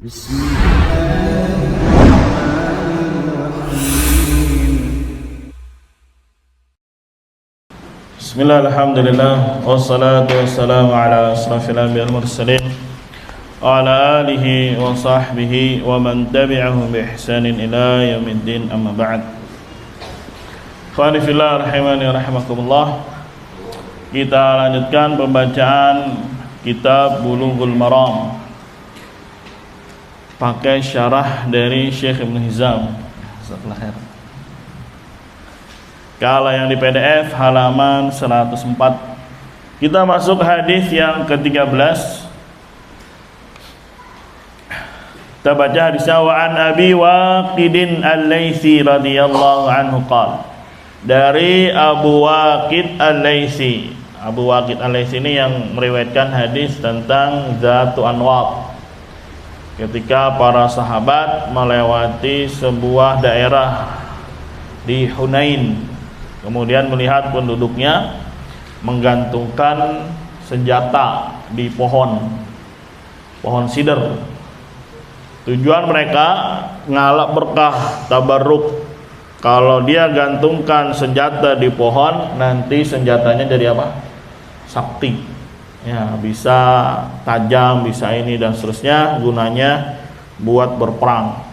Bismillah, alhamdulillah, wassalatu wassalamu ala asrafil anbiya'i wal mursalin wa ala alihi wa sahbihi wa man tabi'ahum bi ihsanin ila yaumiddin, amma ba'd. Ikhwani fillah rahimani rahimakumullah. Kita lanjutkan pembacaan kitab Bulughul Maram pakai syarah dari Syekh Ibn Hizam. Kalau yang di PDF halaman 104. Kita masuk hadis yang ke-13. Kita baca hadisnya, wa an Abi Waqidin Al-Laitsi radhiyallahu anhu qala. Dari Abu Waqid Al-Laitsi. Abu Waqid Al-Laitsi ini yang meriwayatkan hadis tentang Zatu Anwat. Ketika para sahabat melewati sebuah daerah di Hunain, kemudian melihat penduduknya menggantungkan senjata di pohon sidr. Tujuan mereka ngalap berkah, tabarruk. Kalau dia gantungkan senjata di pohon, nanti senjatanya jadi apa? Sakti. Ya, bisa tajam, bisa ini dan seterusnya, gunanya buat berperang.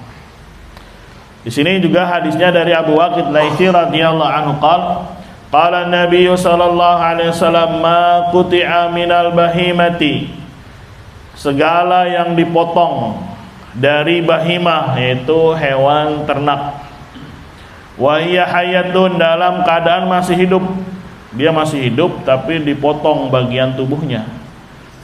Di sini juga hadisnya dari Abu Waqid Al-Laitsi radhiyallahu anhu qala Nabi sallallahu alaihi wasallam ma quti'a minal bahimati, segala yang dipotong dari bahimah, yaitu hewan ternak, wa hiya hayatun, dalam keadaan masih hidup. Dia masih hidup tapi dipotong bagian tubuhnya,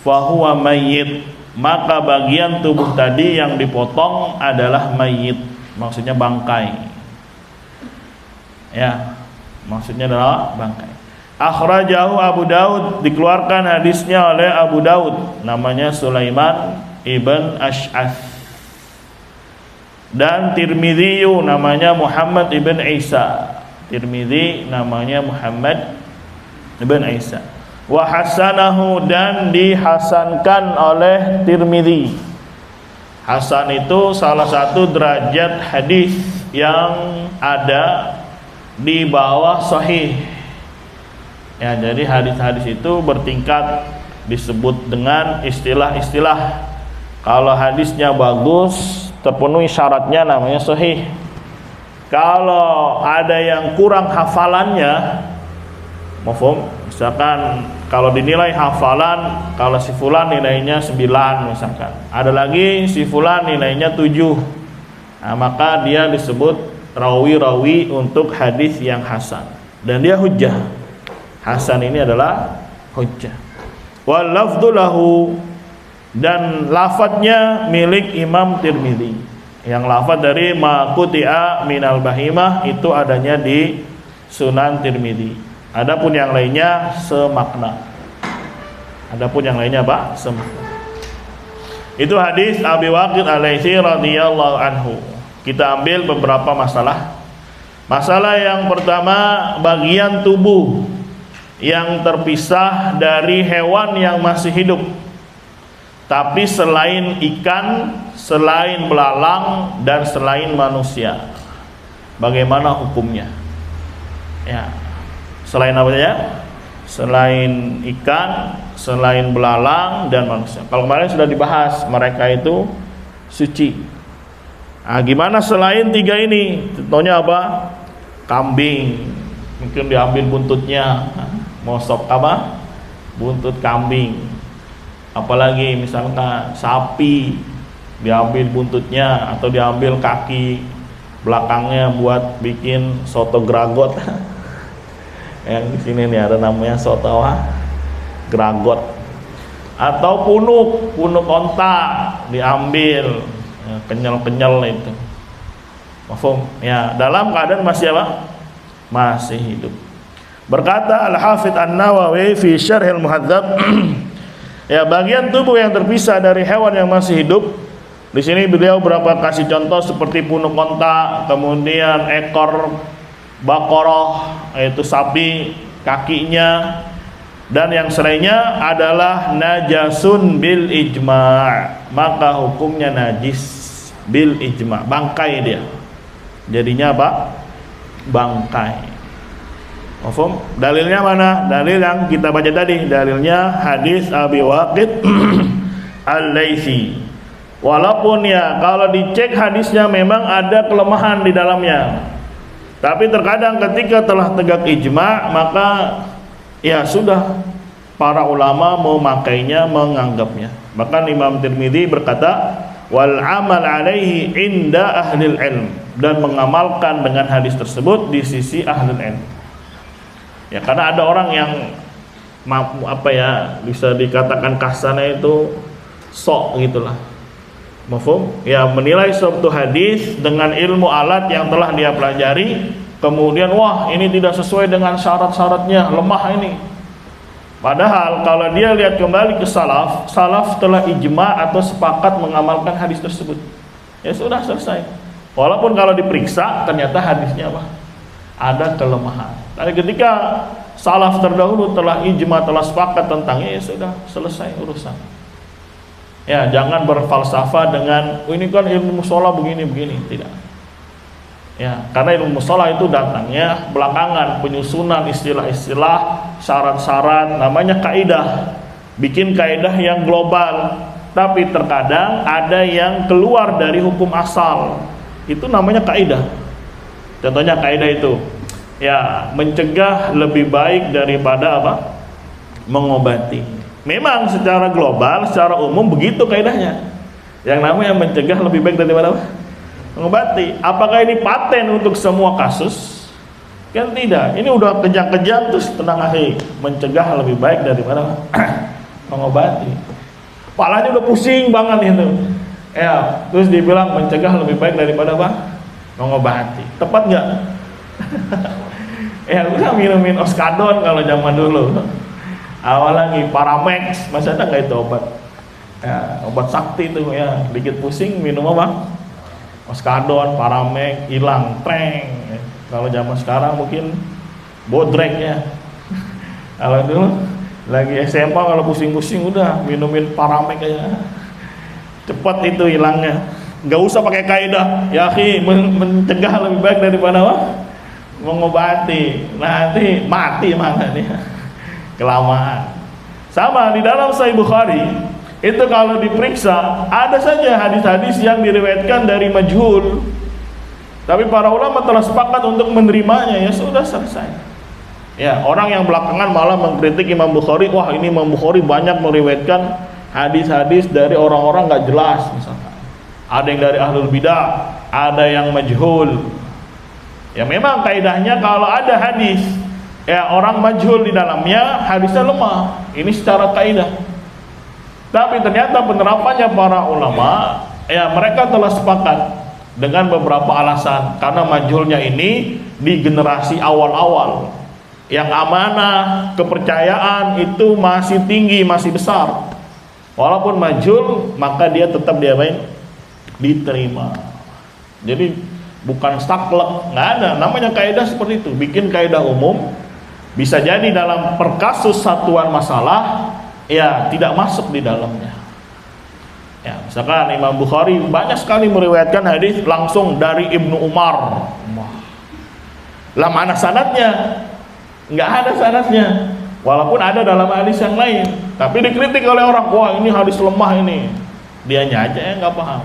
fahuwa mayyit, maka bagian tubuh tadi yang dipotong adalah mayyit, maksudnya bangkai. Ya, maksudnya adalah bangkai. Akhrajahu Abu Daud, dikeluarkan hadisnya oleh Abu Daud, namanya Sulaiman ibn Ash'ath. Dan Tirmidzi namanya Muhammad ibn Isa. Tirmidzi namanya Muhammad ibn Isa. Wa hasanahu, dan dihasankan oleh Tirmidzi. Hasan itu salah satu derajat hadis yang ada di bawah sahih. Ya, jadi hadis-hadis itu bertingkat, disebut dengan istilah-istilah. Kalau hadisnya bagus, terpenuhi syaratnya, namanya sahih. Kalau ada yang kurang hafalannya, misalkan kalau dinilai hafalan, kalau si fulan nilainya 9 misalkan, ada lagi si fulan nilainya 7, nah, maka dia disebut rawi-rawi untuk hadis yang hasan, dan dia hujjah. Hasan ini adalah hujjah. Wal lafdhu lahu, dan lafadznya milik Imam Tirmidzi. Yang lafadz dari ma quti'a minal bahimah itu adanya di Sunan Tirmidzi. Adapun yang lainnya semakna. Semakna. Itu hadis Abi Waqid Al-Laitsi radhiyallahu anhu. Kita ambil beberapa masalah. Masalah yang pertama, bagian tubuh yang terpisah dari hewan yang masih hidup. Tapi selain ikan, selain belalang, dan selain manusia, bagaimana hukumnya? Ya, selain apa saja? Selain ikan, selain belalang, dan manusia. Kalau kemarin sudah dibahas, mereka itu suci. Nah, gimana selain tiga ini? Contohnya apa? Kambing, mungkin diambil buntutnya. Mau sop apa? Buntut kambing. Apalagi misalkan sapi, diambil buntutnya atau diambil kaki belakangnya buat bikin soto gragot. Yang di sini nih ada namanya soto gragot. Atau punuk onta diambil, ya, kenyal itu. Mafhum? Ya, dalam keadaan masih apa? Masih hidup. Berkata Al-Hafidz An-Nawawi fi Syarhil Muhadzab, ya, bagian tubuh yang terpisah dari hewan yang masih hidup. Di sini beliau berapa kasih contoh seperti punuk onta, kemudian ekor bakoroh, yaitu sapi, kakinya, dan yang selainnya adalah najasun bil ijma', maka hukumnya najis bil ijma', bangkai dia. Jadinya apa? Bangkai. Mafhum? Dalilnya mana? Dalil yang kita baca tadi, dalilnya hadis Abi Waqid Al-Laitsi. Walaupun ya kalau dicek hadisnya memang ada kelemahan di dalamnya, tapi terkadang ketika telah tegak ijma', maka ya sudah, para ulama memakainya, menganggapnya. Bahkan Imam Tirmidzi berkata, wal amal alaihi inda ahlil ilm, dan mengamalkan dengan hadis tersebut di sisi ahlul ilm. Ya, karena ada orang yang apa ya, bisa dikatakan kasarnya itu sok gitulah. Mafhum? Ya, menilai suatu hadis dengan ilmu alat yang telah dia pelajari, kemudian wah ini tidak sesuai dengan syarat-syaratnya, lemah ini. Padahal kalau dia lihat kembali ke salaf, salaf telah ijma atau sepakat mengamalkan hadis tersebut. Ya sudah, selesai. Walaupun kalau diperiksa ternyata hadisnya apa? Ada kelemahan. Tapi ketika salaf terdahulu telah ijma, telah sepakat tentangnya, ya sudah, selesai urusan. Ya, jangan berfalsafah dengan ini kan ilmu musola begini-begini, tidak. Ya, karena ilmu musola itu datangnya belakangan, penyusunan istilah-istilah, syarat-syarat, namanya kaidah. Bikin kaidah yang global, tapi terkadang ada yang keluar dari hukum asal. Itu namanya kaidah. Contohnya kaidah itu, ya, mencegah lebih baik daripada apa? Mengobati. Memang secara global, secara umum begitu kaidahnya. Yang namanya mencegah lebih baik daripada apa? Mengobati. Apakah ini paten untuk semua kasus? Kan tidak. Ini udah kejang-kejang terus tenang aja. Mencegah lebih baik daripada mengobati. Kepalanya udah pusing banget itu. Ya, terus dibilang mencegah lebih baik daripada apa? Mengobati. Tepat nggak? Ya udah minumin Oskadon kalau zaman dulu. Awal lagi Paramex, masa ada nggak itu obat? Ya, obat sakti itu ya, dikit pusing minum apa? Oskadon, Paramex, hilang, treng. Ya. Kalau zaman sekarang mungkin bodrek ya. Kalau dulu lagi SMA kalau pusing-pusing udah minumin Paramex aja. Cepat itu hilangnya. Nggak usah pakai kaidah. Ya akhi, mencegah lebih baik daripada apa? Mengobati. Nanti mati mana nih? Kelamaan. Sama di dalam Sahih Bukhari itu kalau diperiksa ada saja hadis-hadis yang diriwayatkan dari majhul, tapi para ulama telah sepakat untuk menerimanya, ya sudah, selesai. Ya, orang yang belakangan malah mengkritik Imam Bukhari, wah ini Imam Bukhari banyak meriwayatkan hadis-hadis dari orang-orang nggak jelas, misalkan ada yang dari ahlul bidah, ada yang majhul. Ya memang kaidahnya kalau ada hadis ya orang majhul di dalamnya, hadisnya lemah, ini secara kaidah. Tapi ternyata penerapannya para ulama, ya mereka telah sepakat dengan beberapa alasan. Karena majhulnya ini di generasi awal-awal, yang amanah, kepercayaan itu masih tinggi, masih besar. Walaupun majhul, maka dia tetap diapain? Diterima. Jadi bukan saklek, nggak ada. Namanya kaidah seperti itu. Bikin kaidah umum, bisa jadi dalam perkasus satuan masalah, ya tidak masuk di dalamnya. Ya, misalkan Imam Bukhari banyak sekali meriwayatkan hadis langsung dari Ibnu Umar. Lah mana sanadnya? Nggak ada sanadnya. Walaupun ada dalam hadis yang lain, tapi dikritik oleh orang, wah ini hadis lemah ini. Dianya aja yang nggak paham.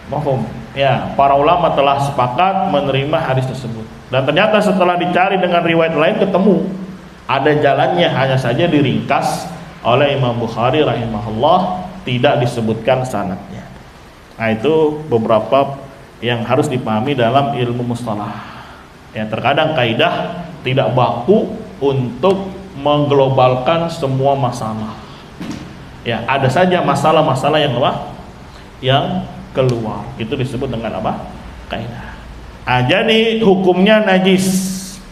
Mahfum. Ya, para ulama telah sepakat menerima hadis tersebut. Dan ternyata setelah dicari dengan riwayat lain ketemu ada jalannya, hanya saja diringkas oleh Imam Bukhari rahimahullah, tidak disebutkan sanadnya. Nah, itu beberapa yang harus dipahami dalam ilmu mustalah. Ya, terkadang kaidah tidak baku untuk mengglobalkan semua masalah. Ya, ada saja masalah-masalah yang apa? Yang keluar. Itu disebut dengan apa? Kaidah. Nah, jadi hukumnya najis,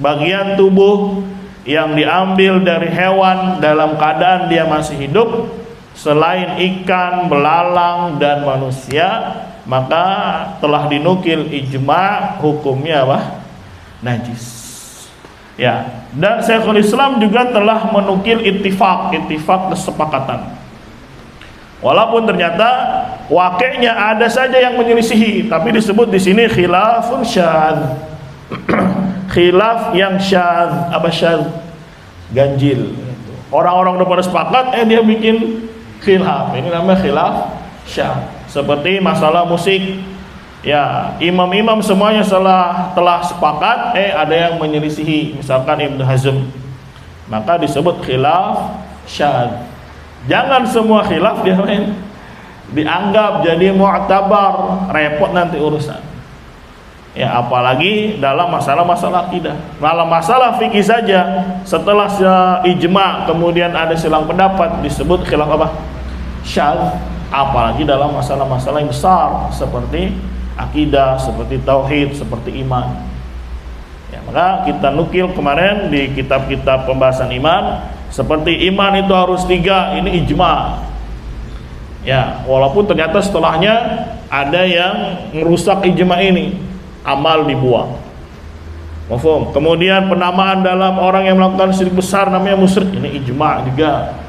bagian tubuh yang diambil dari hewan dalam keadaan dia masih hidup selain ikan, belalang dan manusia, maka telah dinukil ijma hukumnya apa? Najis. Ya, dan Syekhul Islam juga telah menukil ittifaq kesepakatan. Walaupun ternyata wakilnya ada saja yang menyelisihi, tapi disebut di sini khilafun syadz. Khilaf yang syadz. Apa syadz? Ganjil. Orang-orang udah pada sepakat, dia bikin khilaf. Ini namanya khilaf syadz. Seperti masalah musik. Ya, imam-imam semuanya telah sepakat, ada yang menyelisihi, misalkan Ibnu Hazm, maka disebut khilaf syadz. Jangan semua khilaf dianggap jadi mu'tabar, repot nanti urusan. Ya, apalagi dalam masalah-masalah akidah. Dalam masalah fikih saja, setelah ijma kemudian ada silang pendapat, disebut khilaf apa? Syadz. Apalagi dalam masalah-masalah yang besar seperti akidah, seperti tauhid, seperti iman. Ya, maka kita nukil kemarin di kitab-kitab pembahasan iman, seperti iman itu harus 3, ini ijma. Ya, walaupun ternyata setelahnya ada yang merusak ijma ini, amal dibuang. Mafhum? Kemudian penamaan dalam orang yang melakukan syirik besar namanya musyrik, ini ijma juga.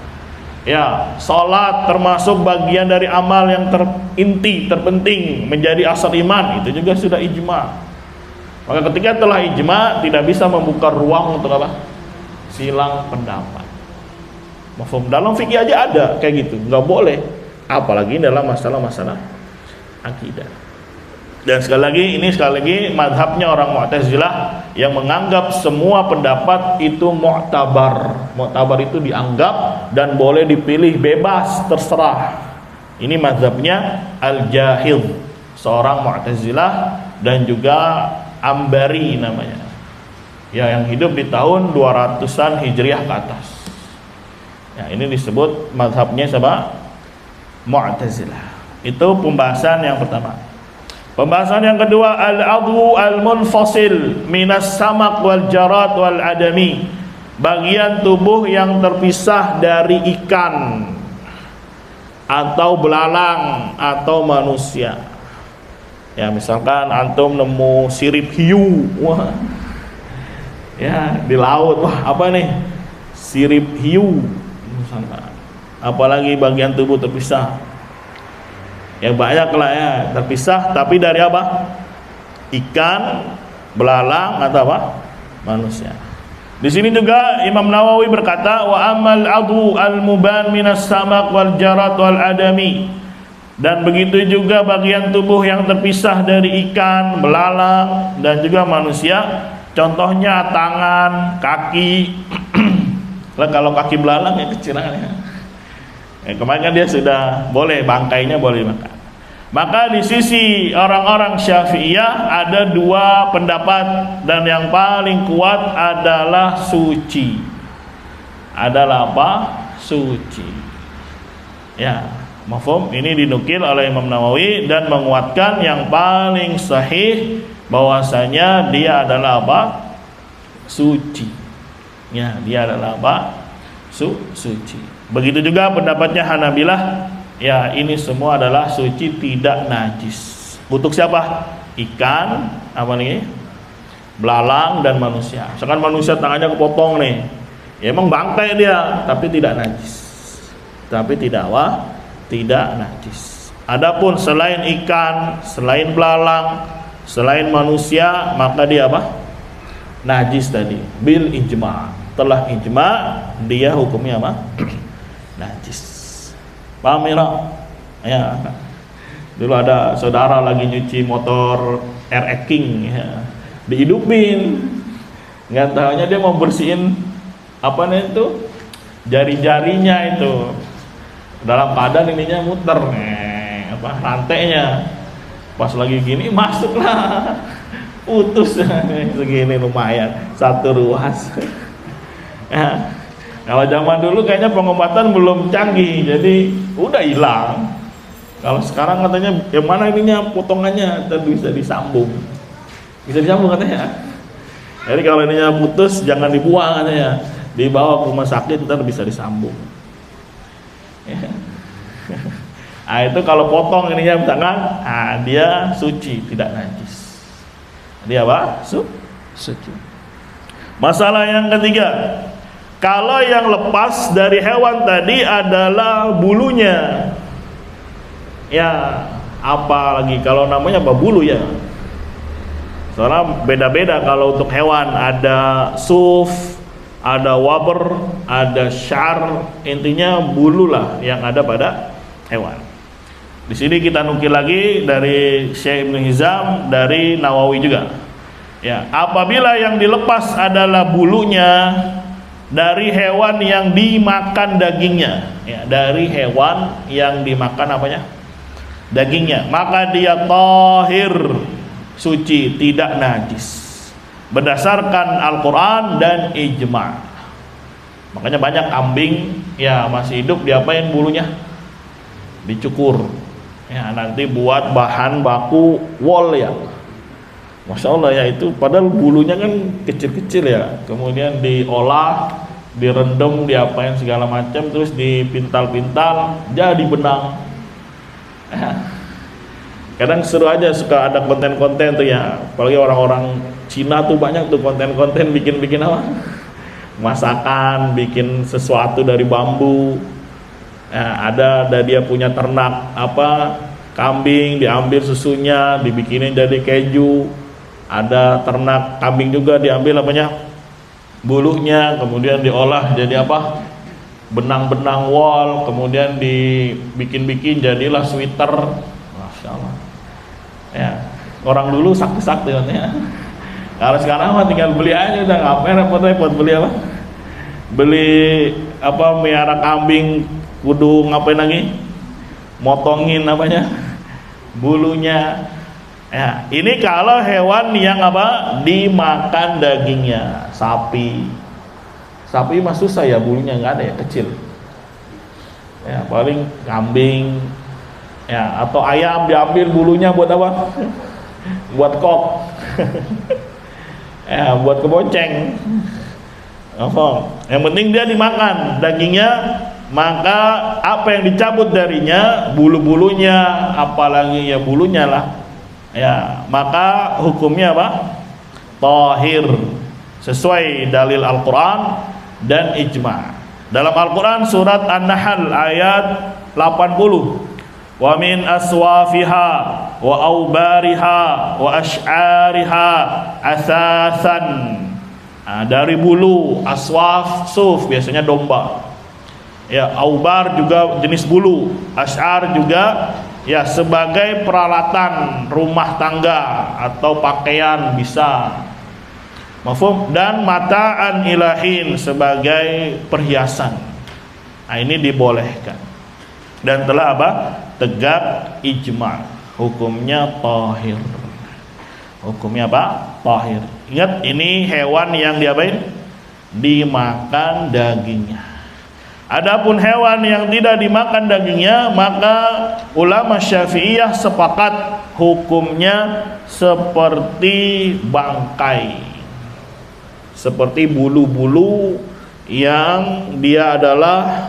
Ya, salat termasuk bagian dari amal yang terinti, terpenting, menjadi asal iman, itu juga sudah ijma. Maka ketika telah ijma, tidak bisa membuka ruang untuk apa? Silang pendapat. Mafhum? Dalam fikih aja ada kayak gitu, nggak boleh. Apalagi dalam masalah-masalah akidah. Dan sekali lagi mazhabnya orang Mu'tazilah yang menganggap semua pendapat itu mu'tabar. Mu'tabar itu dianggap dan boleh dipilih bebas, terserah. Ini mazhabnya Al-Jahil, seorang Mu'tazilah, dan juga Ambari namanya. Ya, yang hidup di tahun 200-an Hijriah ke atas. Ya, ini disebut mazhabnya siapa? Mu'tazilah. Itu pembahasan yang pertama. Pembahasan yang kedua, al-adhu al-munfasil minas samak wal jarat wal adami. Bagian tubuh yang terpisah dari ikan atau belalang atau manusia. Ya, misalkan antum nemu sirip hiu, wah, ya di laut, wah apa nih? Sirip hiu, misalkan. Apalagi bagian tubuh terpisah. Ya banyak lah ya, terpisah, tapi dari apa? Ikan, belalang atau apa? Manusia. Di sini juga Imam Nawawi berkata, wa amal adu al-muban minas samak wal jarat wal adami. Dan begitu juga bagian tubuh yang terpisah dari ikan, belalang dan juga manusia. Contohnya tangan, kaki. Lah kalau kaki belalang ya kecilannya. Kemarin kan dia sudah boleh, bangkainya boleh makan. Maka di sisi orang-orang Syafi'iyah ada 2 pendapat, dan yang paling kuat adalah suci. Adalah apa? Suci. Ya, mafhum? Ini dinukil oleh Imam Nawawi dan menguatkan yang paling sahih bahwasanya dia adalah apa? Suci. Ya, dia adalah apa? Suci. Begitu juga pendapatnya Hanabilah, ya ini semua adalah suci, tidak najis. Untuk siapa? Ikan, apa nih? Belalang dan manusia. Misalkan manusia tangannya kepotong nih, ya emang bangkai dia, tapi tidak najis. Tapi tidak apa? Tidak najis. Adapun selain ikan, selain belalang, selain manusia, maka dia apa? Najis tadi. Bil ijma'. Telah ijma', dia hukumnya apa? Najis. Paham ya? Dulu ada saudara lagi nyuci motor RX King, ya. Dihidupin. Nggak tahunya dia mau bersihin apa nih itu? Jari-jarinya itu. Dalam keadaan ininya muter, rantainya. Pas lagi gini masuklah. Putus segini lumayan, 1 ruas. Ya. Kalau zaman dulu kayaknya pengobatan belum canggih, jadi udah hilang. Kalau sekarang katanya, yang mana ininya potongannya, dan bisa disambung. Bisa disambung katanya. Jadi kalau ininya putus, jangan dibuang katanya, dibawa ke rumah sakit, ntar bisa disambung. Ya. Nah itu kalau potong ininya misalkan, dia suci, tidak najis. Dia apa? Suci. Masalah yang ketiga, kalau yang lepas dari hewan tadi adalah bulunya, ya apalagi kalau namanya apa, bulu ya. Soalnya beda-beda kalau untuk hewan, ada suf, ada waber, ada syar, intinya bulu lah yang ada pada hewan. Di sini kita nukil lagi dari Syekh Ibnu Hizam, dari Nawawi juga. Ya, apabila yang dilepas adalah bulunya dari hewan yang dimakan dagingnya, ya, dari hewan yang dimakan apanya? Dagingnya, maka dia tahir, suci, tidak najis, berdasarkan Al-Quran dan ijma'. Makanya banyak kambing ya masih hidup, diapain bulunya? Dicukur, ya nanti buat bahan baku wol ya. Masya Allah ya, itu padahal bulunya kan kecil-kecil ya, kemudian diolah, direndam, diapain segala macam, terus dipintal-pintal jadi benang. Kadang seru aja, suka ada konten-konten tuh ya, apalagi orang-orang Cina tuh banyak tuh konten-konten bikin-bikin apa, masakan, bikin sesuatu dari bambu. Ada dia punya ternak apa, kambing, diambil susunya dibikinin jadi keju. Ada ternak kambing juga, diambil apanya, bulunya, kemudian diolah jadi apa, benang-benang wol, kemudian dibikin-bikin jadilah sweater. Masya Allah ya, orang dulu sakti-sakti kan ya. Kalau sekarang mah tinggal beli aja, udah ngapain repot-repot beli apa, beli apa, miara kambing kudu ngapain lagi, motongin apanya, bulunya. Ya, ini kalau hewan yang apa, dimakan dagingnya. Sapi mah susah ya, bulunya nggak ada ya, kecil ya, paling kambing ya, atau ayam diambil bulunya buat apa, buat kok ya, buat keboceng apa, yang penting dia dimakan dagingnya. Maka apa yang dicabut darinya, bulu-bulunya, apalagi ya bulunya lah ya, maka hukumnya apa? Tahir, sesuai dalil Al-Quran dan ijma'. Dalam Al-Quran surat An-Nahl ayat 80, wa min aswafiha wa aubariha wa ash'ariha asasan. Dari bulu, aswaf, suf biasanya domba ya, aubar juga jenis bulu, ash'ar juga ya sebagai peralatan rumah tangga atau pakaian bisa, mafhum, dan mata'an ilahin sebagai perhiasan. Nah, ini dibolehkan dan telah apa? Tegak ijma', hukumnya tahir. Hukumnya apa? Tahir. Ingat, ini hewan yang diapain? Dimakan dagingnya. Adapun hewan yang tidak dimakan dagingnya, maka ulama Syafi'iyah sepakat hukumnya seperti bangkai, seperti bulu-bulu yang dia adalah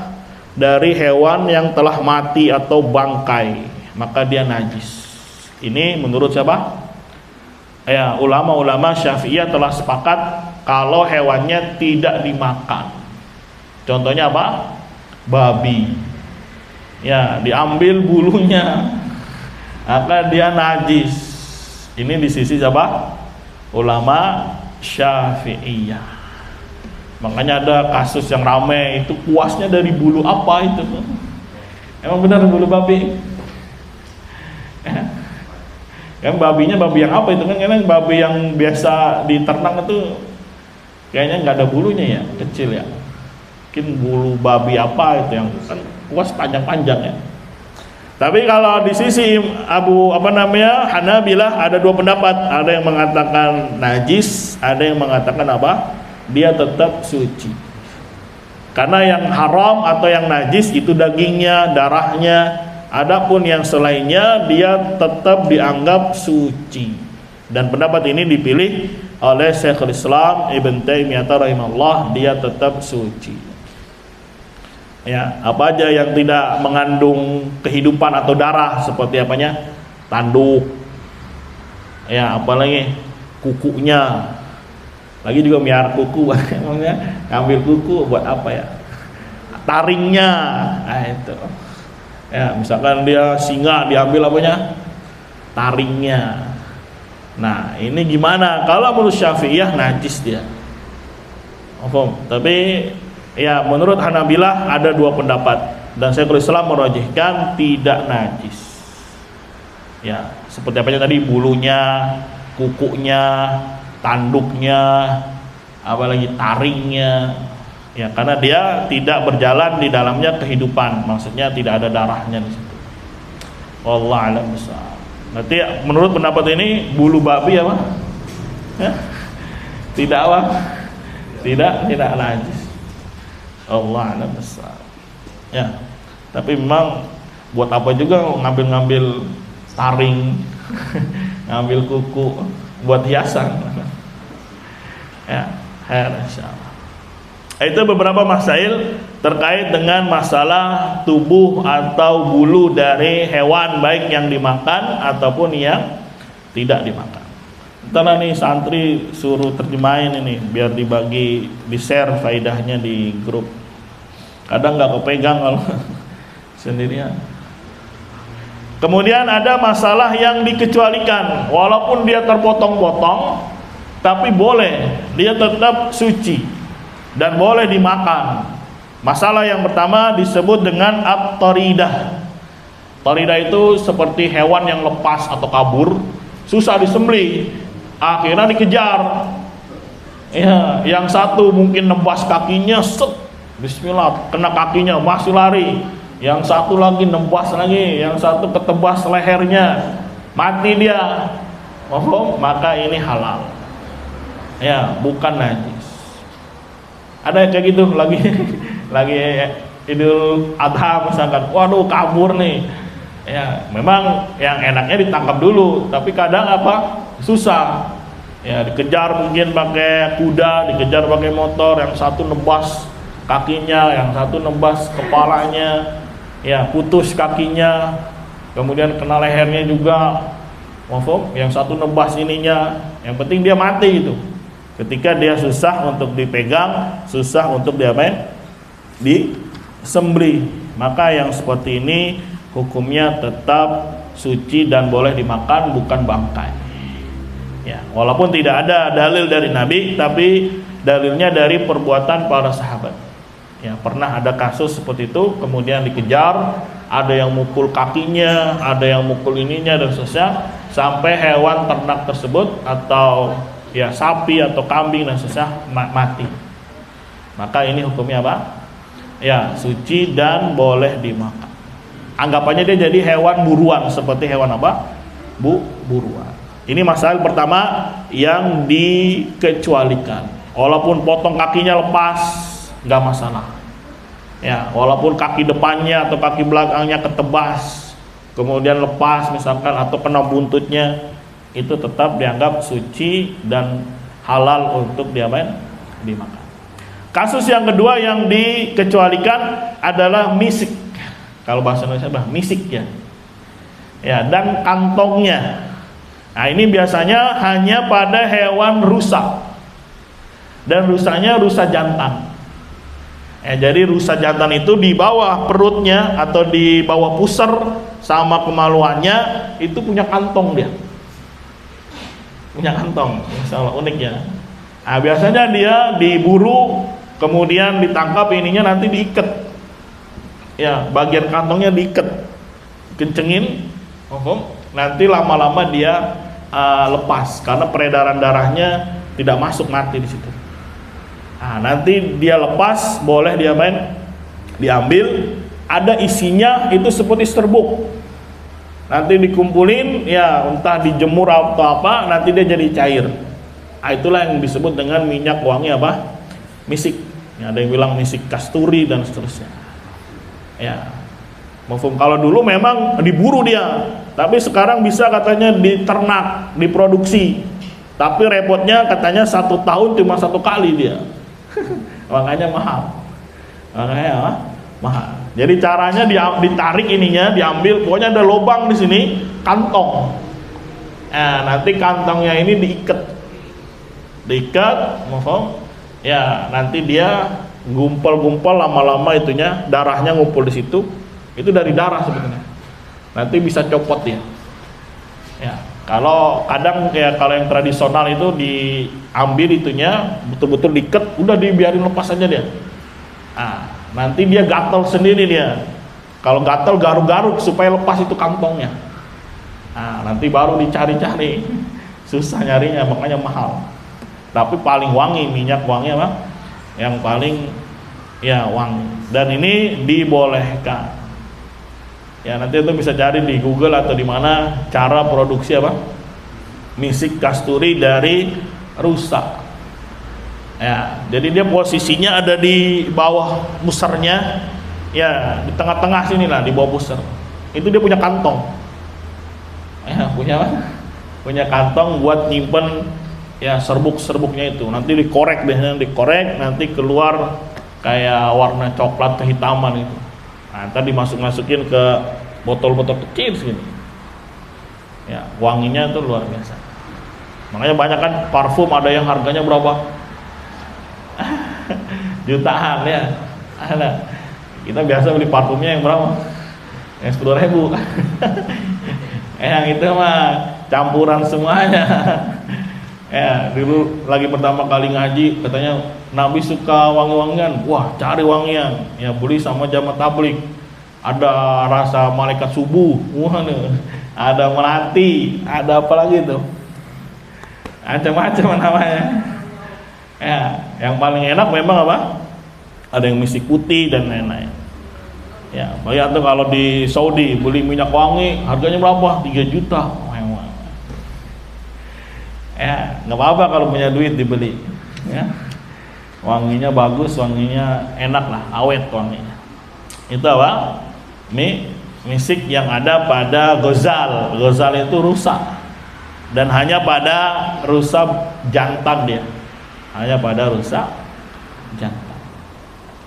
dari hewan yang telah mati atau bangkai, maka dia najis. Ini menurut siapa? Ya, ulama-ulama Syafi'iyah telah sepakat kalau hewannya tidak dimakan. Contohnya apa? Babi. Ya, diambil bulunya, maka dia najis. Ini di sisi siapa? Ulama Syafi'iyah. Makanya ada kasus yang ramai itu, puasnya dari bulu apa itu? Emang benar bulu babi? Kan babinya babi yang apa itu kan? Karena babi yang biasa diternak itu kayaknya nggak ada bulunya ya, kecil ya. Mungkin bulu babi apa itu yang kan puas panjang-panjang ya. Tapi kalau di sisi Hanabilah ada dua pendapat. Ada yang mengatakan najis, ada yang mengatakan apa? Dia tetap suci. Karena yang haram atau yang najis itu dagingnya, darahnya. Adapun yang selainnya dia tetap dianggap suci. Dan pendapat ini dipilih oleh Syekhul Islam Ibn Taimiyah rahimahullah, dia tetap suci. Ya, apa aja yang tidak mengandung kehidupan atau darah, seperti apanya? Tanduk. Ya, apalagi kukunya. Lagi juga miara kuku, ngambil kuku buat apa ya? Taringnya, nah itu. Ya, misalkan dia singa, diambil apanya? Taringnya. Nah, ini gimana? Kalau menurut Syafi'iyah najis dia. Tapi ya menurut Hanabilah ada dua pendapat, dan Syekhul Islam merajihkan tidak najis. Ya, seperti apa tadi, bulunya, kukunya, tanduknya, apalagi taringnya. Ya, karena dia tidak berjalan di dalamnya kehidupan, maksudnya tidak ada darahnya di situ. Wallahu a'lam bishawab. Berarti menurut pendapat ini bulu babi apa? Ya? Tidak apa? Tidak najis. Allah a'lam bishawab. Ya. Tapi memang buat apa juga ngambil taring, ngambil kuku buat hiasan. Ya, insyaallah. Itu beberapa masail terkait dengan masalah tubuh atau bulu dari hewan, baik yang dimakan ataupun yang tidak dimakan. Ntar nih santri suruh terjemahin ini biar dibagi, di-share faedahnya di grup. Kadang nggak kepegang kalau sendirian. Kemudian ada masalah yang dikecualikan, walaupun dia terpotong-potong, tapi boleh, dia tetap suci dan boleh dimakan. Masalah yang pertama disebut dengan at-taridah. Taridah itu seperti hewan yang lepas atau kabur, susah disembelih, akhirnya dikejar. Ya, yang satu mungkin nembas kakinya, set, bismillah, kena kakinya, masih lari. Yang satu lagi nembas lagi, yang satu ketebas lehernya, mati dia. Maka ini halal. Ya, bukan najis. Ada kayak gitu lagi Idul Adha misalkan, waduh kabur nih. Ya, memang yang enaknya ditangkap dulu, tapi kadang apa? Susah. Ya, dikejar mungkin pakai kuda, dikejar pakai motor, yang satu nebas kakinya, yang satu nebas kepalanya, ya putus kakinya, kemudian kena lehernya juga. Yang satu nebas ininya, yang penting dia mati itu. Ketika dia susah untuk dipegang, susah untuk diapain? Disembelih. Maka yang seperti ini hukumnya tetap suci dan boleh dimakan, bukan bangkai. Ya, walaupun tidak ada dalil dari Nabi, tapi dalilnya dari perbuatan para sahabat. Ya, pernah ada kasus seperti itu, kemudian dikejar, ada yang mukul kakinya, ada yang mukul ininya dan seterusnya, sampai hewan ternak tersebut atau ya sapi atau kambing dan seterusnya mati. Maka ini hukumnya apa? Ya, suci dan boleh dimakan. Anggapannya dia jadi hewan buruan, seperti hewan apa? Buruan. Ini masalah pertama yang dikecualikan. Walaupun potong kakinya lepas, nggak masalah. Ya, walaupun kaki depannya atau kaki belakangnya ketebas, kemudian lepas misalkan atau kena buntutnya, itu tetap dianggap suci dan halal untuk dimakan. Kasus yang kedua yang dikecualikan adalah misik. Kalau bahasa Indonesia misik ya. Ya, dan kantongnya. Nah, ini biasanya hanya pada hewan rusa. Dan rusanya rusa jantan. Ya, jadi rusa jantan itu di bawah perutnya atau di bawah pusar sama kemaluannya itu punya kantong dia. Punya kantong, masalah unik ya. Nah, biasanya dia diburu, kemudian ditangkap, ininya nanti diikat. Ya, bagian kantongnya diikat, kencengin, nanti lama-lama dia lepas karena peredaran darahnya tidak masuk, mati di situ. Nah, nanti dia lepas, boleh dia diambil, ada isinya itu seperti serbuk. Nanti dikumpulin, ya entah dijemur atau apa, nanti dia jadi cair. Nah, itulah yang disebut dengan minyak wangi apa? Misik. Ya, ada yang bilang misik kasturi dan seterusnya. Ya, kalau dulu memang diburu dia, tapi sekarang bisa katanya diternak, diproduksi. Tapi repotnya katanya 1 tahun cuma 1 kali dia. Makanya mahal. Mahal. Jadi caranya ditarik ininya, diambil, pokoknya ada lubang di sini, kantong. Nah, nanti kantongnya ini diikat diikat, mafhum? Ya, nanti dia gumpal-gumpal lama-lama itunya, darahnya ngumpul di situ. Itu dari darah sebetulnya. Nanti bisa copot dia. Ya, kalau kadang ya kalau yang tradisional itu diambil itunya, betul-betul diikat, udah dibiarin lepas aja dia. Nah, nanti dia gatal sendiri dia. Kalau gatal garuk-garuk supaya lepas itu kantongnya. Nah, nanti baru dicari-cari. Susah nyarinya, makanya mahal. Tapi paling wangi, minyak wangi apa? Yang paling ya wangi. Dan ini dibolehkan. Ya, nanti itu bisa cari di Google atau di mana cara produksi apa? Misik kasturi dari rusa. Ya, jadi dia posisinya ada di bawah pusarnya, ya di tengah-tengah sini lah, di bawah pusar. Itu dia punya kantong. Ya, punya apa? Punya kantong buat nyimpen ya serbuk-serbuknya itu. Nanti dikorek deh, dikorek, nanti keluar kayak warna coklat kehitaman itu. Nah, ntar dimasuk-masukin ke botol-botol kecil segini. Ya, wanginya itu luar biasa. Makanya banyak kan parfum ada yang harganya berapa? Jutaan ya. Ada. Kita biasa beli parfumnya yang berapa? Yang 10.000. Yang itu mah campuran semuanya. Ya, dulu lagi pertama kali ngaji katanya Nabi suka wangi-wangian. Wah, cari wangian. Ya beli sama jamaah tabligh. Ada rasa malaikat subuh. Wah, ada melati, ada apa lagi tuh? Macam-macam namanya. Ya, yang paling enak memang apa? Ada yang misik putih dan lain-lain. Ya, bayar tuh kalau di Saudi beli minyak wangi harganya berapa? 3 juta. Ya, nggak apa-apa kalau punya duit dibeli. Ya, wanginya bagus, wanginya enak lah, awet wanginya. Itu apa? Misik yang ada pada gozal. Gozal itu rusa dan hanya pada rusa jantan dia. Hanya pada rusa jantan.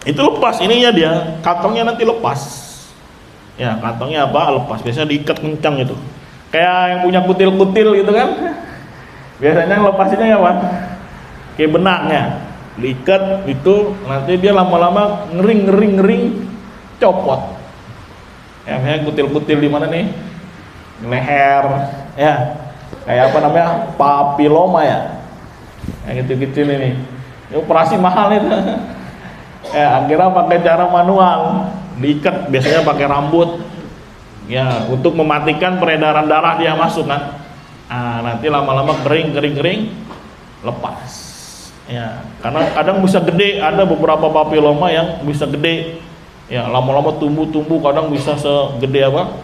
Itu lepas ininya dia, kantongnya nanti lepas. Ya, kantongnya apa? Lepas. Biasanya diikat kencang itu. Kayak yang punya kutil-kutil gitu kan. Biasanya lepasinnya ya Pak, kayak benaknya diikat itu, nanti dia lama-lama ngering copot. Ya, misalnya kutil-kutil di mana nih? Leher, ya, kayak apa namanya? Papiloma ya, yang kecil-kecil ini. Ini operasi mahal itu. Ya, akhirnya pakai cara manual, diikat biasanya pakai rambut. Ya, untuk mematikan peredaran darah dia masuk kan. Nah, nanti lama-lama kering lepas. Ya, karena kadang bisa gede, ada beberapa papiloma yang bisa gede. Ya, lama-lama tumbuh, kadang bisa segede apa?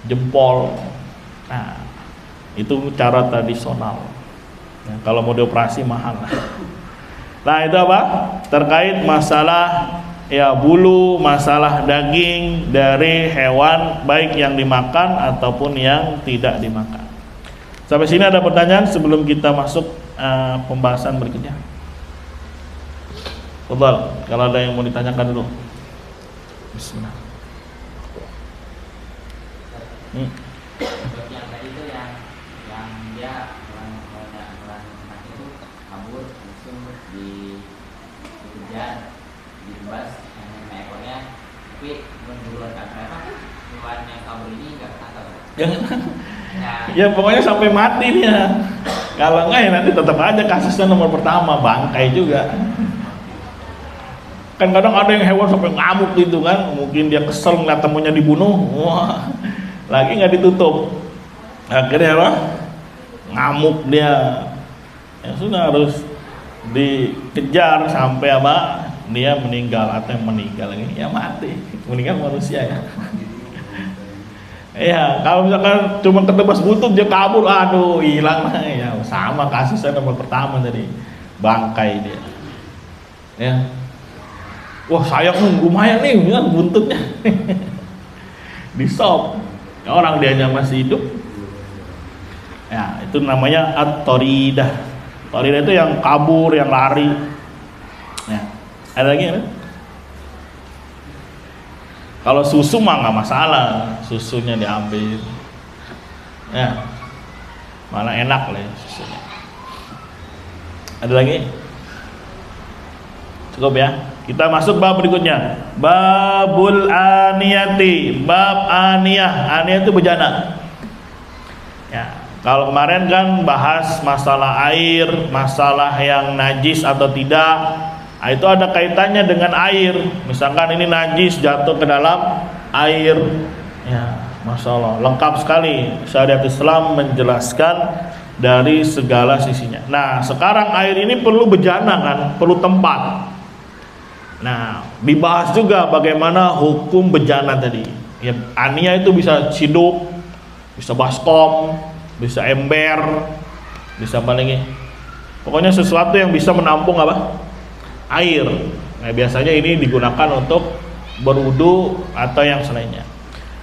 Jempol. Nah, itu cara tradisional. Ya, kalau mau dioperasi mahal. Nah, itu apa? Terkait masalah ya bulu, masalah daging dari hewan baik yang dimakan ataupun yang tidak dimakan. Sampai sini ada pertanyaan sebelum kita masuk pembahasan berikutnya. Fadhal, kalau ada yang mau ditanyakan dulu. Bismillah. Yang tadi itu yang dia orang itu kabur langsung dikejar, ditebas yang ekornya, tapi menurut apa hewan yang kabur ini nggak ketangkap. Ya pokoknya sampai mati dia. Kalau enggak ya nanti tetap aja kasusnya nomor pertama, bangkai juga. Kan kadang ada yang hewan sampai ngamuk gitu kan, mungkin dia kesel ngeliat temunya dibunuh, wah, lagi nggak ditutup, akhirnya apa? Ngamuk dia. Ya sudah harus dikejar sampai apa? Dia meninggal atau yang meninggal lagi, ya mati, meninggal manusia ya. Iya, kalau misalkan cuma ketebas butut dia kabur, aduh hilang lah ya, sama kasusnya nomor pertama tadi, bangkai dia. Ya, wah sayang nih, lumayan nih, kan buntutnya, di sop, orang dianya masih hidup. Ya, itu namanya at-toridah. Toridah itu yang kabur, yang lari. Ya, ada lagi ya? Kalau susu mah nggak masalah, susunya diambil, ya malah enak lah susunya. Ada lagi? Cukup ya. Kita masuk bab berikutnya. Babul aniyati. Bab aniyah. Aniyah itu bejana. Ya, kalau kemarin kan bahas masalah air, masalah yang najis atau tidak. Nah, itu ada kaitannya dengan air. Misalkan ini najis jatuh ke dalam air. Ya, Masya Allah, lengkap sekali syariat Islam menjelaskan dari segala sisinya. Nah, sekarang air ini perlu bejana kan, perlu tempat. Nah, dibahas juga bagaimana hukum bejana tadi. Ya, aniyah itu bisa siduk, bisa baskom, bisa ember, bisa apa lagi? Pokoknya sesuatu yang bisa menampung apa? Air. Nah, biasanya ini digunakan untuk berwudu atau yang selainnya.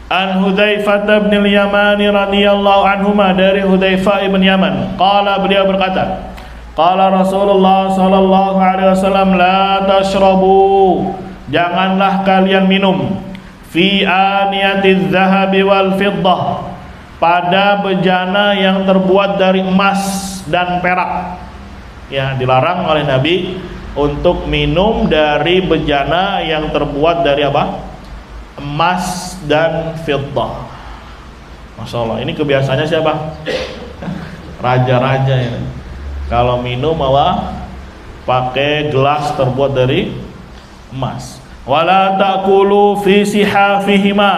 An Hudzaifah bin Yaman radhiyallahu anhuma, dari Hudzaifah bin Yaman, qala, beliau berkata, qala Rasulullah sallallahu alaihi wasallam, la tashrabu, janganlah kalian minum, fi aniyatiz zahabi wal fiddah, pada bejana yang terbuat dari emas dan perak. Ya, dilarang oleh Nabi untuk minum dari bejana yang terbuat dari apa? Emas dan fiddah. Masya Allah, ini kebiasaannya siapa? Raja-raja ya. Kalau minum apa? Pakai gelas terbuat dari emas. Wala ta'kulu fi sihafihima,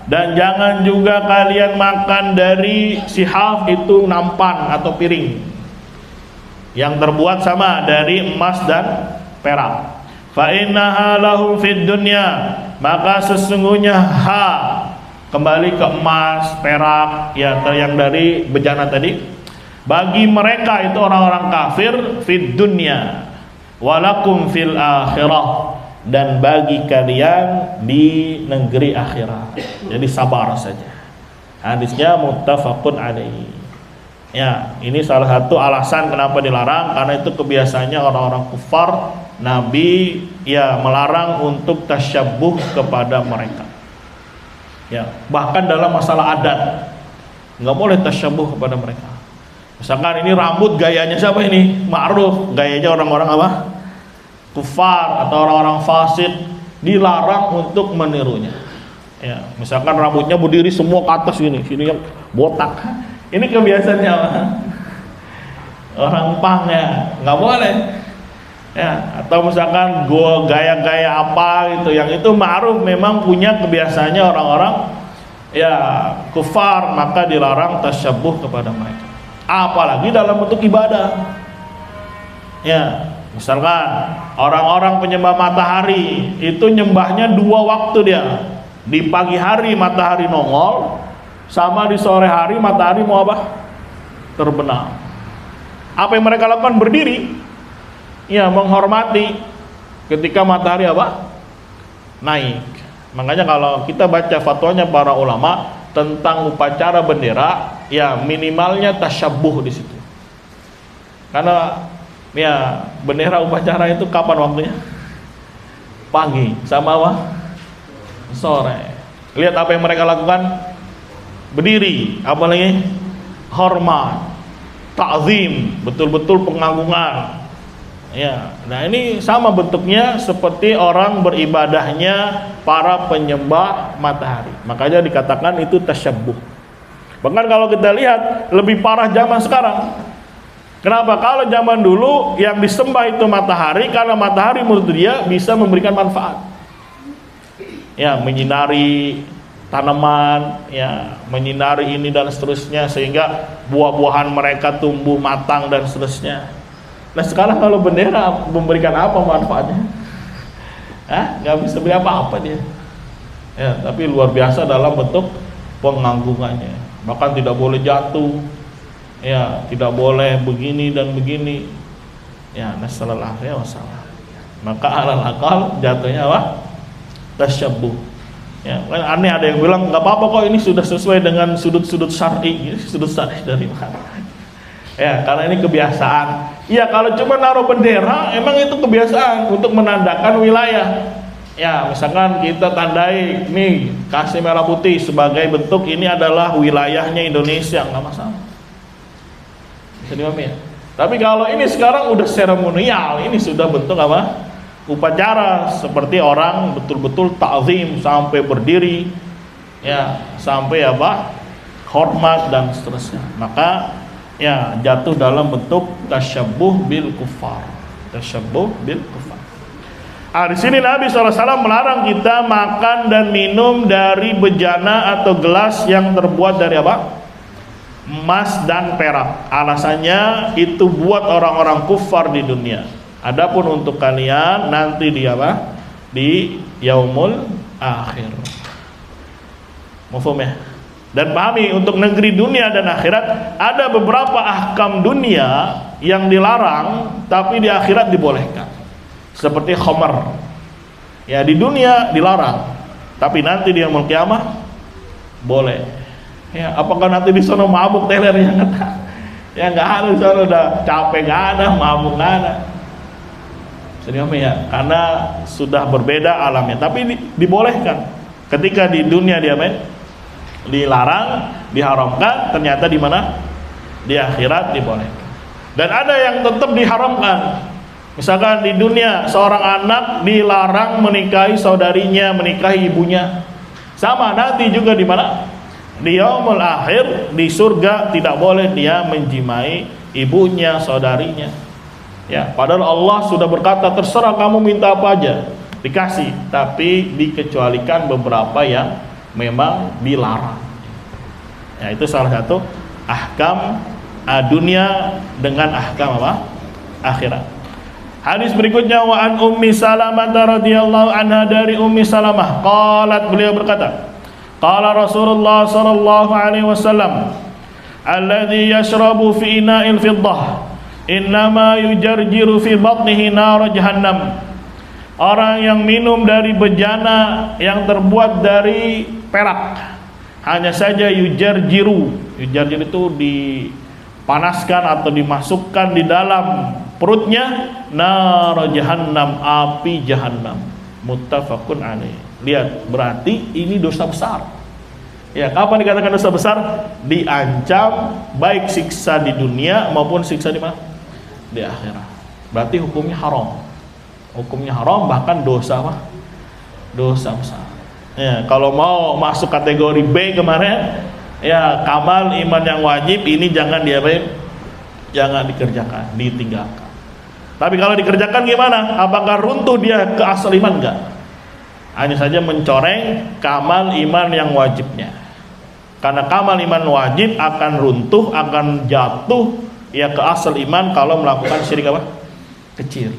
dan jangan juga kalian makan dari sihaf, itu nampan atau piring yang terbuat sama dari emas dan perak. Fa innaha lahu fid dunya, maka sesungguhnya kembali ke emas, perak ya, yang dari bejana tadi, bagi mereka itu orang-orang kafir, fid dunya, walakum fil akhirah, dan bagi kalian di negeri akhirat. Jadi sabar saja. Hadisnya muttafaqun alaihi. Ya, ini salah satu alasan kenapa dilarang, karena itu kebiasaannya orang-orang kufar. Nabi ya melarang untuk tasyabbuh kepada mereka. Ya, bahkan dalam masalah adat nggak boleh tasyabbuh kepada mereka. Misalkan ini rambut gayanya siapa ini? Ma'ruf, gayanya orang-orang apa? Kufar atau orang-orang fasik, dilarang untuk menirunya. Ya, misalkan rambutnya berdiri semua ke atas gini, sini yang botak. Ini kebiasaannya apa? Orang pang ya, nggak boleh. Ya, atau misalkan gua gaya-gaya apa gitu, yang itu ma'ruf, memang punya kebiasaannya orang-orang ya kufar, maka dilarang tasyabbuh kepada mereka. Apalagi dalam bentuk ibadah. Ya, misalkan orang-orang penyembah matahari itu nyembahnya 2 waktu dia. Di pagi hari matahari nongol, sama di sore hari matahari mau apa? Terbenam. Apa yang mereka lakukan? Berdiri. Ya, menghormati ketika matahari apa? Naik. Makanya kalau kita baca fatwanya para ulama tentang upacara bendera, ya minimalnya tasyabbuh di situ. Karena ya bendera upacara itu kapan waktunya? Pagi sama apa? Sore. Lihat apa yang mereka lakukan? Berdiri, apalagi hormat, ta'zim, betul-betul pengagungan. Ya, nah ini sama bentuknya seperti orang beribadahnya para penyembah matahari. Makanya dikatakan itu tasyabbuh. Bahkan kalau kita lihat lebih parah zaman sekarang. Kenapa? Kalau zaman dulu yang disembah itu matahari, karena matahari menurut dia bisa memberikan manfaat. Ya, menyinari tanaman, ya, menyinari ini dan seterusnya, sehingga buah-buahan mereka tumbuh matang dan seterusnya. Nah sekarang kalau bendera memberikan apa manfaatnya? Nggak bisa beri apa-apa dia. Ya, tapi luar biasa dalam bentuk pengagungannya. Bahkan tidak boleh jatuh, ya, tidak boleh begini dan begini. Ya, nasallallahu alaihi wasallam. Maka alal akal jatuhnya apa? Tasyabbuh. Ya, kan aneh, ada yang bilang nggak apa-apa kok, ini sudah sesuai dengan sudut-sudut syar'i. Sudut syar'i dari mana? Ya, karena ini kebiasaan. Ya, kalau cuma naruh bendera, emang itu kebiasaan untuk menandakan wilayah. Ya, misalkan kita tandai nih kasih merah putih sebagai bentuk ini adalah wilayahnya Indonesia, nggak masalah. Bisa dipahami ya? Tapi kalau ini sekarang udah seremonial, ini sudah bentuk apa? Upacara, seperti orang betul-betul ta'zim sampai berdiri, ya, sampai apa? Hormat dan seterusnya. Maka ya jatuh dalam bentuk tasyabbuh bil kuffar. Tasyabbuh bil kuffar. Di sini Nabi SAW melarang kita makan dan minum dari bejana atau gelas yang terbuat dari apa? Emas dan perak. Alasannya itu buat orang-orang kufar di dunia. Adapun untuk kalian nanti di apa? Di yaumul akhir. Mafhum ya? Dan pahami, untuk negeri dunia dan akhirat ada beberapa ahkam dunia yang dilarang tapi di akhirat dibolehkan. Seperti khamar. Ya, di dunia dilarang, tapi nanti di yaumul kiamah boleh. Ya, apakah nanti di sana mabuk telernya? Ya nggak ada, di sana udah capek nggak ada, mabuk nggak ada. Serius ya, karena sudah berbeda alamnya. Tapi dibolehkan. Ketika di dunia dia dilarang, diharamkan, ternyata di mana? Di akhirat dibolehkan. Dan ada yang tetap diharamkan. Misalkan di dunia seorang anak dilarang menikahi saudarinya, menikahi ibunya. Sama nanti juga di mana? Di yaumul akhir, di surga tidak boleh dia menjimai ibunya, saudarinya. Ya, padahal Allah sudah berkata terserah kamu minta apa aja dikasih, tapi dikecualikan beberapa yang memang dilarang. Ya, itu salah satu ahkam dunia dengan ahkam apa? Akhirat. Hadis berikutnya, wa an Ummi Salamah radhiyallahu anha, dari Ummi Salamah qalat, beliau berkata, qala Rasulullah sallallahu alaihi wasallam, alladhi yashrabu fi ina'il fiddah innama yujarjiru fi batnihi nar jahannam. Orang yang minum dari bejana yang terbuat dari perak, hanya saja yujarjiru. Yujarjiru itu dipanaskan atau dimasukkan di dalam perutnya nar jahannam, api jahannam. Muttafaqun alaih. Lihat, berarti ini dosa besar. Ya, kapan dikatakan dosa besar? Diancam baik siksa di dunia maupun siksa di mana? Di akhirat. Berarti hukumnya haram. Hukumnya haram, bahkan dosa apa? Dosa besar. Ya, kalau mau masuk kategori B kemarin, ya kamal iman yang wajib ini jangan diapain? Jangan dikerjakan, ditinggalkan. Tapi kalau dikerjakan gimana? Apakah runtuh dia ke asal iman? Enggak. Hanya saja mencoreng kamal iman yang wajibnya. Karena kamal iman wajib akan runtuh, akan jatuh ya ke asal iman kalau melakukan syirik apa? Kecil.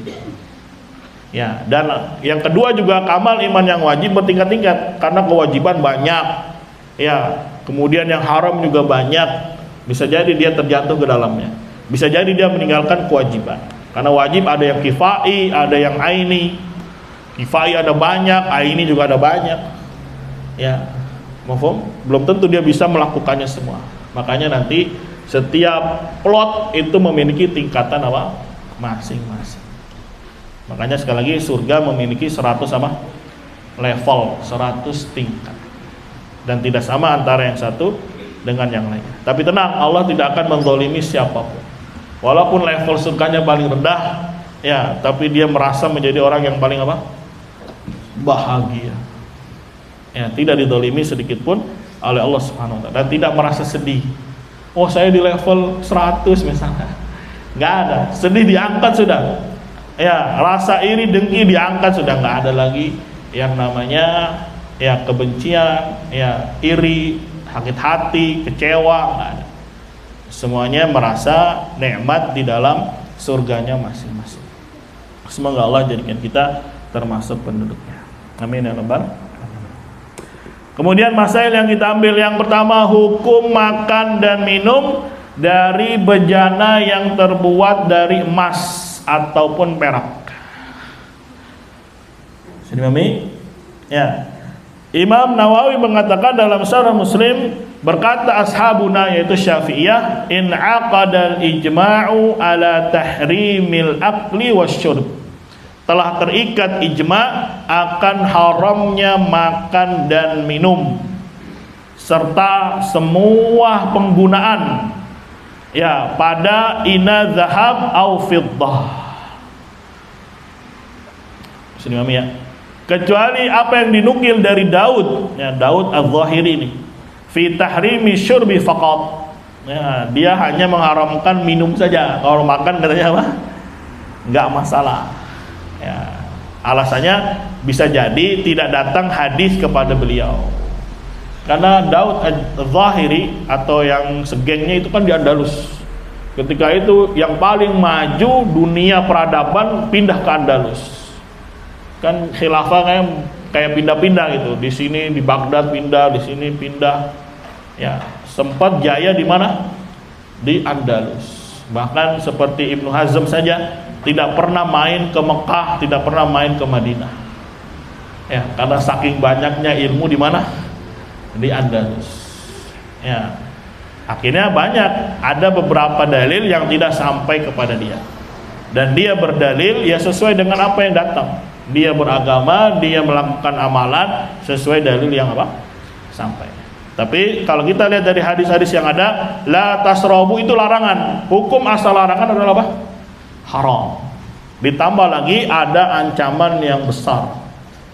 Ya, dan yang kedua juga kamal iman yang wajib bertingkat-tingkat karena kewajiban banyak. Ya, kemudian yang haram juga banyak. Bisa jadi dia terjatuh ke dalamnya. Bisa jadi dia meninggalkan kewajiban. Karena wajib ada yang kifai, ada yang aini. Kifai ada banyak, aini juga ada banyak. Ya, mafhum? Belum tentu dia bisa melakukannya semua. Makanya nanti setiap plot itu memiliki tingkatan apa? Masing-masing. Makanya sekali lagi surga memiliki 100 apa? Level, 100 tingkat. Dan tidak sama antara yang satu dengan yang lain. Tapi tenang, Allah tidak akan menzalimi siapapun. Walaupun level surganya paling rendah, ya, tapi dia merasa menjadi orang yang paling apa? Bahagia. Ya, tidak dizalimi sedikit pun oleh Allah Subhanahu wa taala dan tidak merasa sedih. Oh, saya di level 100 misalnya. Enggak ada. Sedih diangkat sudah. Ya, rasa iri dengki diangkat sudah, enggak ada lagi yang namanya ya kebencian, ya iri, sakit hati, kecewa, enggak ada. Semuanya merasa nikmat di dalam surganya masing-masing. Semoga Allah jadikan kita termasuk penduduknya. Amin ya rabbal alamin. Kemudian masail yang kita ambil, yang pertama hukum makan dan minum dari bejana yang terbuat dari emas ataupun perak. Sini Mami. Ya. Imam Nawawi mengatakan dalam Syarah Muslim, berkata ashabuna yaitu Syafi'iyah, in aqadal ijma'u ala tahrimil akli wasyurb. Telah terikat ijma' akan haramnya makan dan minum serta semua penggunaan Ya, pada ina zahab au fiddah. Sini Mami ya. Kecuali apa yang dinukil dari Daud, ya Daud Az-Zahiri ini. Fi tahrimi syurbi faqat. Ya, dia hanya mengharamkan minum saja. Kalau makan katanya apa? Enggak masalah. Ya, alasannya bisa jadi tidak datang hadis kepada beliau. Karena Daud Az-Zahiri atau yang segengnya itu kan di Andalus. Ketika itu yang paling maju dunia peradaban pindah ke Andalus. Kan khilafah kayak pindah-pindah gitu. Di sini di Baghdad pindah, di sini pindah. Ya, sempat jaya di mana? Di Andalus. Bahkan seperti Ibnu Hazm saja tidak pernah main ke Mekah, tidak pernah main ke Madinah. Ya, karena saking banyaknya ilmu di mana? Di Andalus. Ya. Akhirnya banyak, ada beberapa dalil yang tidak sampai kepada dia. Dan dia berdalil ya sesuai dengan apa yang datang. Dia beragama, dia melakukan amalan sesuai dalil yang apa? Sampai. Tapi kalau kita lihat dari hadis-hadis yang ada, la tasrabu itu larangan. Hukum asal larangan adalah apa? Haram. Ditambah lagi ada ancaman yang besar.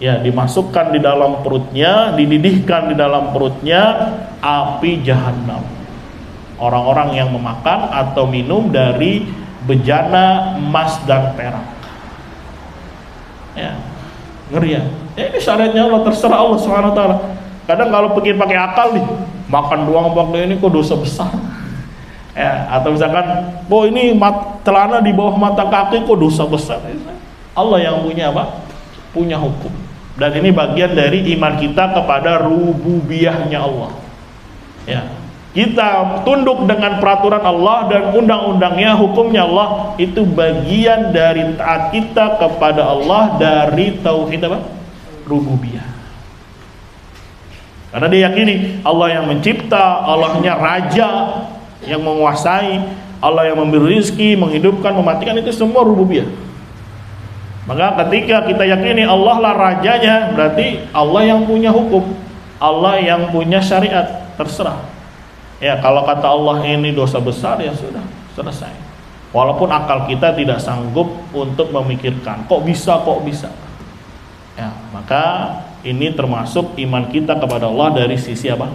Ya, dimasukkan di dalam perutnya, dididihkan di dalam perutnya api jahanam. Orang-orang yang memakan atau minum dari bejana emas dan perak. Ya, ngeri ya. Ini syariatnya Allah, terserah Allah Subhanahu wa taala. Kadang kalau pengen pakai akal nih, makan doang pakai ini kok dosa besar. Ya, atau misalkan, "Oh, ini celana di bawah mata kaki kok dosa besar." Allah yang punya apa? Punya hukum. Dan ini bagian dari iman kita kepada rububiyahnya Allah. Ya, kita tunduk dengan peraturan Allah dan undang-undangnya, hukumnya Allah. Itu bagian dari taat kita kepada Allah dari tauhid apa? Rububiyah. Karena dia yakini Allah yang mencipta, Allahnya raja yang menguasai, Allah yang memberi rezeki, menghidupkan, mematikan, itu semua rububiyah. Maka ketika kita yakini Allah lah rajanya, berarti Allah yang punya hukum, Allah yang punya syariat, terserah. Ya, kalau kata Allah ini dosa besar, ya sudah, selesai. Walaupun akal kita tidak sanggup untuk memikirkan, kok bisa. Ya, maka ini termasuk iman kita kepada Allah dari sisi apa?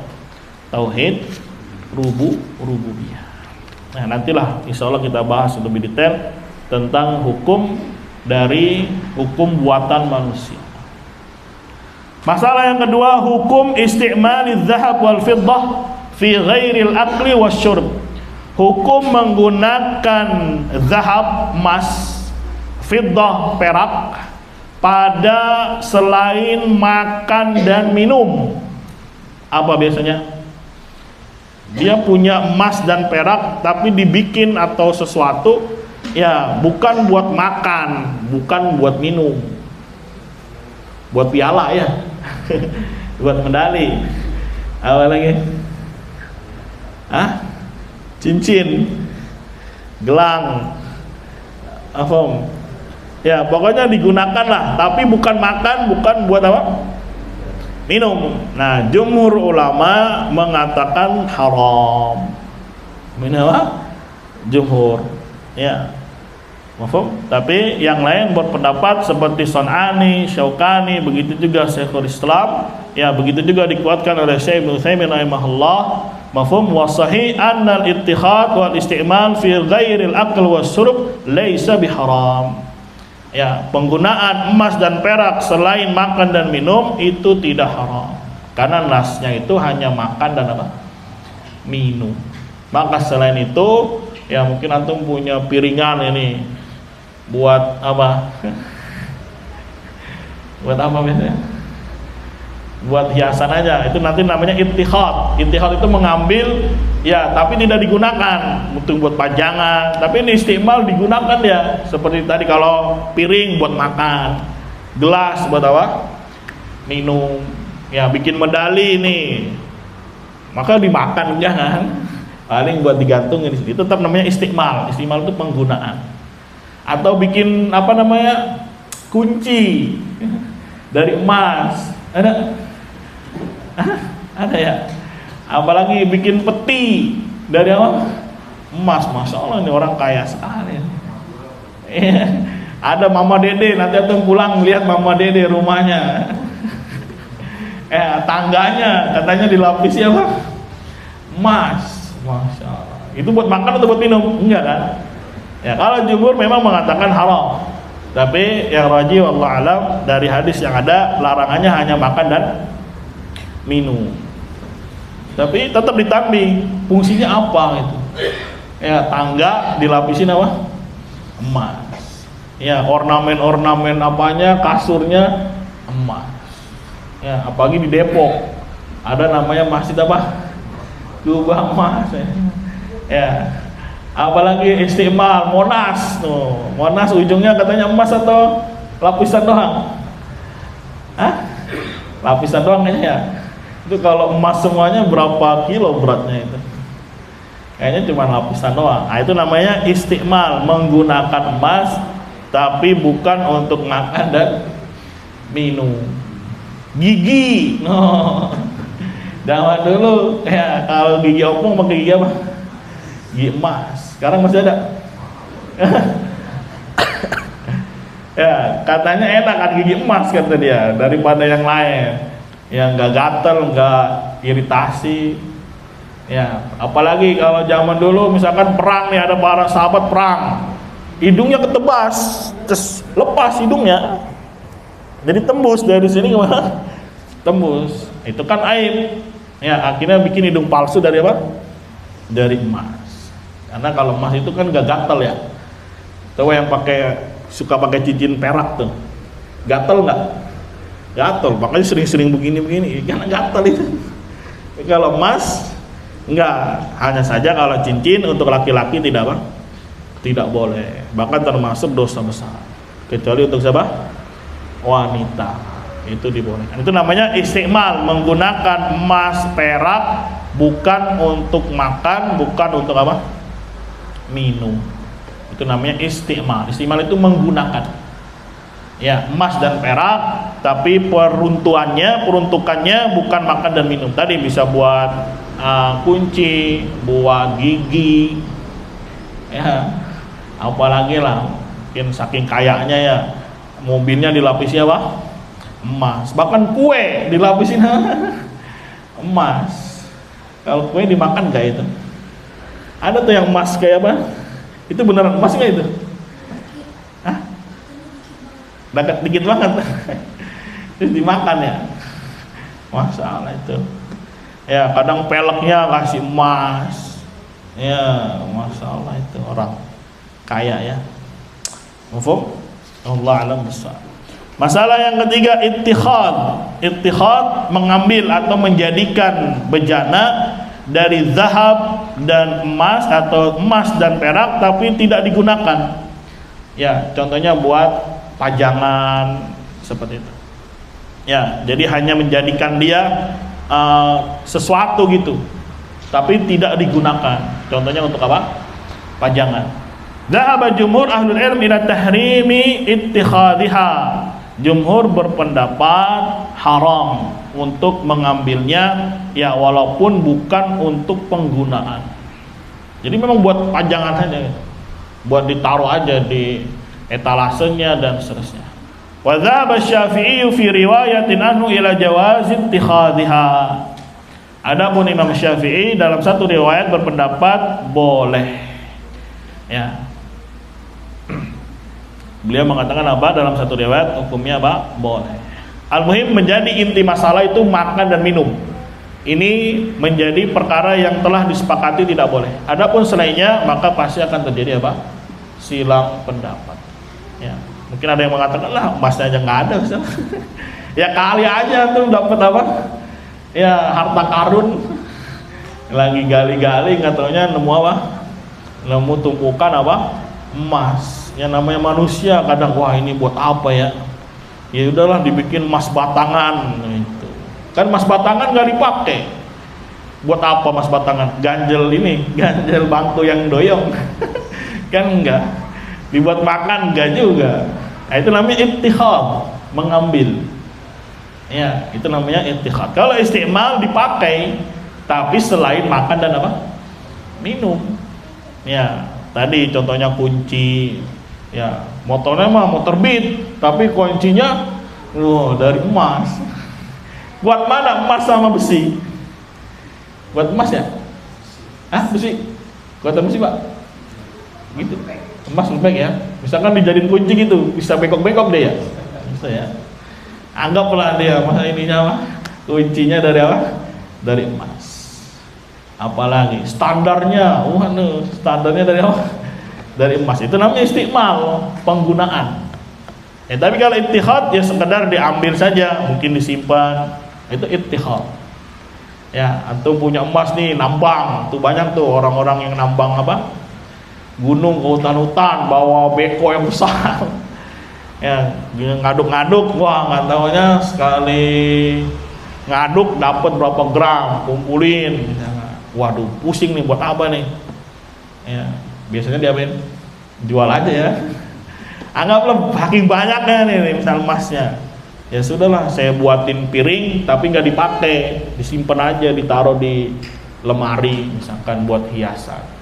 Tauhid rububiyah. Nah, nantilah insya Allah kita bahas lebih detail tentang hukum dari hukum buatan manusia. Masalah yang kedua, hukum istimaliz zahab wal fiddah fi ghairil akli wasyurb. Hukum menggunakan zahab, emas, fiddah, perak pada selain makan dan minum. Apa biasanya? Dia punya emas dan perak tapi dibikin atau sesuatu, ya bukan buat makan, bukan buat minum, buat piala ya, buat medali. Apa lagi? Cincin, gelang, apa? Ya pokoknya digunakan lah, tapi bukan makan, bukan buat apa? Minum. Nah, jumhur ulama mengatakan haram. Minum apa? Jumhur. Ya. Mafhum? Tapi yang lain berpendapat seperti Son'ani, Syaukani, begitu juga Syekhul Islam, ya begitu juga dikuatkan oleh Syekh Ibnu Utsaimin rahimahullah. Mafhum wa sahih annal ittikhad wal isti'mal fi ghairil aql was syurb laisa biharam. Ya, penggunaan emas dan perak selain makan dan minum itu tidak haram. Karena nasnya itu hanya makan dan apa? Minum. Maka selain itu, ya mungkin antum punya piringan ini buat apa? Buat apa biasanya? Buat hiasan aja. Itu nanti namanya ittikhad. Ittikhad itu mengambil, ya tapi tidak digunakan untuk buat pajangan. Tapi ini istimal digunakan ya. Seperti tadi kalau piring buat makan, gelas buat apa? Minum. Ya bikin medali ini, maka dimakan jangan. Paling buat digantungin di sini. Itu tetap namanya istimal. Istimal itu penggunaan. Atau bikin apa namanya? Kunci dari emas. Ada ya. Apalagi bikin peti dari apa? emas, masya Allah ini orang kaya sekali. Ada mama dede, nanti antum pulang lihat mama dede rumahnya. Tangganya katanya dilapisi apa? Emas, masya Allah. Itu buat makan atau buat minum? Enggak kan? Ya kalau jumhur memang mengatakan haram. Tapi yang rajih wallahu alam dari hadis yang ada larangannya hanya makan dan minum. Tapi tetap ditambih fungsinya apa gitu. Ya tangga dilapisin apa? Emas. Ya ornamen-ornamen apanya, kasurnya emas. Ya apalagi di Depok ada namanya masjid apa? Kubah emas. Ya apalagi Istiqmal, Monas tuh. Monas ujungnya katanya emas atau lapisan doang? Hah? Lapisan doang kayaknya ya. Itu kalau emas semuanya berapa kilo beratnya itu? Kayaknya cuma lapisan doang. Nah, itu namanya Istiqmal, menggunakan emas tapi bukan untuk makan dan minum. Gigi. Zaman dulu ya kalau gigi opung pakai gigi apa? Gigi emas. Sekarang masih ada. Ya katanya enak kan gigi emas kata dia daripada yang lain yang nggak gatel, nggak iritasi. Ya apalagi kalau zaman dulu misalkan perang nih, ada para sahabat perang, hidungnya ketebas, terus lepas hidungnya, jadi tembus dari sini kemana? Tembus. Itu kan aib. Ya akhirnya bikin hidung palsu dari apa? Dari emas. Karena kalau emas itu kan gak gatel ya. Tahu yang suka pakai cincin perak tuh, gatel nggak? Gatel. Makanya sering-sering begini-begini, karena gatel itu. Tapi kalau emas enggak. Hanya saja kalau cincin untuk laki-laki tidak apa? Tidak boleh. Bahkan termasuk dosa besar. Kecuali untuk siapa? Wanita. Itu dibolehkan. Itu namanya istiqmal, menggunakan emas perak bukan untuk makan, bukan untuk apa? Minum. Itu namanya istiqmal. Istiqmal itu menggunakan ya emas dan perak, tapi peruntukannya bukan makan dan minum. Tadi bisa buat kunci, buat gigi, ya apalagi lah, mungkin saking kayanya ya mobilnya dilapisi apa? Emas. Bahkan kue dilapisin emas. Kalau kue dimakan gak itu? Ada tuh yang emas kayak apa? Itu beneran emas gak itu? Hah? Dikit banget. Terus dimakan ya? Masalah itu. Ya kadang peleknya kasih emas. Ya masalah itu orang kaya ya. Mafhum? Allah alam besar. Masalah yang ketiga ittikhad mengambil atau menjadikan bejana dari zahab dan emas atau emas dan perak tapi tidak digunakan. Ya, contohnya buat pajangan seperti itu. Ya, jadi hanya menjadikan dia sesuatu gitu, tapi tidak digunakan. Contohnya untuk apa? Pajangan. Dhahaba jumhur ahlul ilm ila tahrimi ittikhadhiha. Jumhur berpendapat haram untuk mengambilnya ya walaupun bukan untuk penggunaan. Jadi memang buat pajangan saja, buat ditaruh aja di etalasenya dan seterusnya. Wa dzahaba Syafi'i fi riwayatin anhu ila jawaz ittikhadhiha. Adapun Imam Syafi'i dalam satu riwayat berpendapat boleh. Ya. Beliau mengatakan apa dalam satu riwayat hukumnya apa? Boleh. Al-muhim menjadi inti masalah itu makan dan minum. Ini menjadi perkara yang telah disepakati tidak boleh. Adapun selainnya maka pasti akan terjadi apa? Silang pendapat. Ya, mungkin ada yang mengatakan lah emasnya aja nggak ada. Ya kali aja tuh dapat apa? Ya harta karun. Lagi gali-gali nggak taunya nemu apa? Nemu tumpukan apa? Emas. Yang namanya manusia kadang wah ini buat apa ya? Ya udahlah dibikin emas batangan gitu. Kan emas batangan nggak dipakai. Buat apa emas batangan? Ganjel ini, ganjel bangku yang doyong. Kan enggak. Dibuat makan enggak juga. Nah, itu namanya ittihad, mengambil. Ya, itu namanya ittihad. Kalau istiqmal dipakai tapi selain makan dan apa? Minum. Ya, tadi contohnya kunci. Ya, motornya mah motor Beat, tapi kuncinya dari emas. Buat mana emas sama besi? Buat emas ya? Besi. Buat besi, Pak? Gitu. Emas lembek ya. Misalkan dijadiin kunci gitu, bisa bengkok-bengkok deh ya. Bisa ya. Anggaplah dia masa ininya mah kuncinya dari apa? Dari emas. Apalagi standarnya, standarnya dari apa? Dari emas. Itu namanya istiqmal, penggunaan. Tapi kalau ittihad ya sekedar diambil saja, mungkin disimpan. Itu ittihad. Ya, antum punya emas nih, nambang. Tuh banyak tuh orang-orang yang nambang apa? Gunung ke hutan-hutan, bawa beko yang besar. Ya, ngaduk-ngaduk, wah nggak taunya sekali ngaduk dapat berapa gram, kumpulin. Waduh, pusing nih buat apa nih? Ya, biasanya diapain? Jual aja ya. Anggaplah saking banyaknya nih misal emasnya. Ya sudahlah, saya buatin piring tapi nggak dipakai, disimpan aja, ditaruh di lemari misalkan buat hiasan.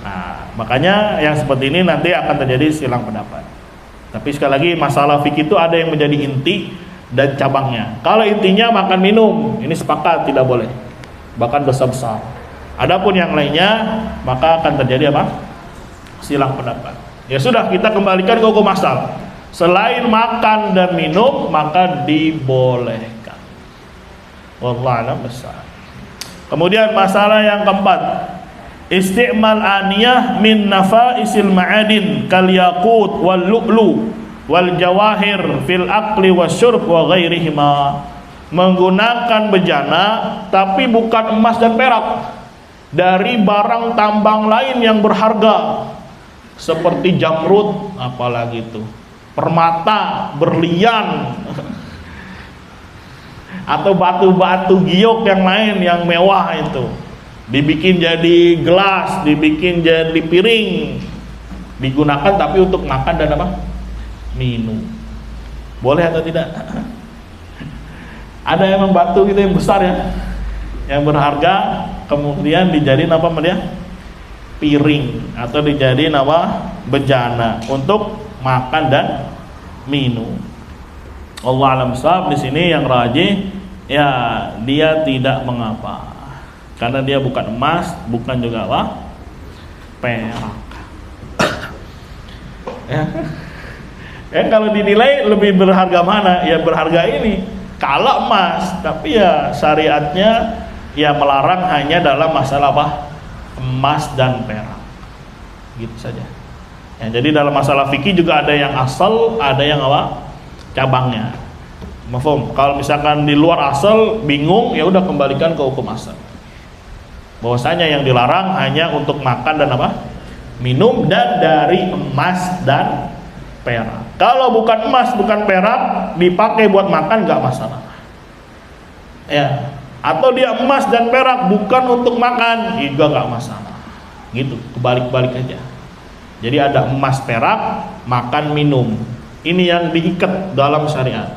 Nah, makanya yang seperti ini nanti akan terjadi silang pendapat. Tapi sekali lagi masalah fikih itu ada yang menjadi inti dan cabangnya. Kalau intinya makan minum, ini sepakat tidak boleh, bahkan dosa besar. Adapun yang lainnya maka akan terjadi apa? Silang pendapat. Ya sudah, kita kembalikan ke hukum asal. Selain makan dan minum maka dibolehkan. Wallahu a'lam bishawab. Kemudian masalah yang keempat, isti'mal aniyah min nafaisil ma'adin kal yaqut wal lu'lu wal jawahir fil akli wasyurb wa ghairihima. Menggunakan bejana tapi bukan emas dan perak, dari barang tambang lain yang berharga seperti jamrud, apalagi itu permata, berlian atau batu-batu giok yang lain yang mewah itu, dibikin jadi gelas, dibikin jadi piring, digunakan tapi untuk makan dan apa? Minum. Boleh atau tidak? Ada emang batu gitu yang besar ya, yang berharga, kemudian dijadiin apa dia? Piring atau dijadiin apa? Bejana untuk makan dan minum. Allah alam sahab, di sini yang rajih ya dia tidak mengapa. Karena dia bukan emas, bukan juga apa? Perak. Ya. Kalau dinilai lebih berharga mana? Ya berharga ini. Kalau emas, tapi ya syariatnya ya melarang hanya dalam masalah apa? Emas dan perak. Gitu saja. Ya, jadi dalam masalah fikih juga ada yang asal, ada yang apa? Cabangnya. Mafhum? Kalau misalkan di luar asal bingung, ya udah kembalikan ke hukum asal. Bahwasanya yang dilarang hanya untuk makan dan apa? Minum dan dari emas dan perak. Kalau bukan emas, bukan perak, dipakai buat makan nggak masalah. Ya. Atau dia emas dan perak bukan untuk makan, juga nggak masalah. Gitu, kebalik-balik aja. Jadi ada emas perak, makan minum. Ini yang diikat dalam syariat.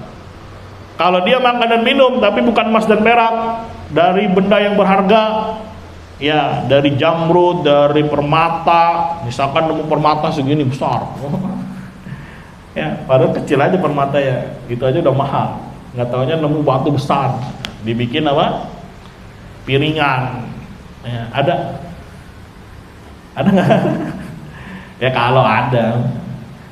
Kalau dia makan dan minum tapi bukan emas dan perak, dari benda yang berharga, ya dari jamrud, dari permata, misalkan nemu permata segini besar, ya padahal kecil aja permata ya, itu aja udah mahal. Nggak taunya nemu batu besar, dibikin apa? Piringan. Ya, ada nggak? Ya kalau ada,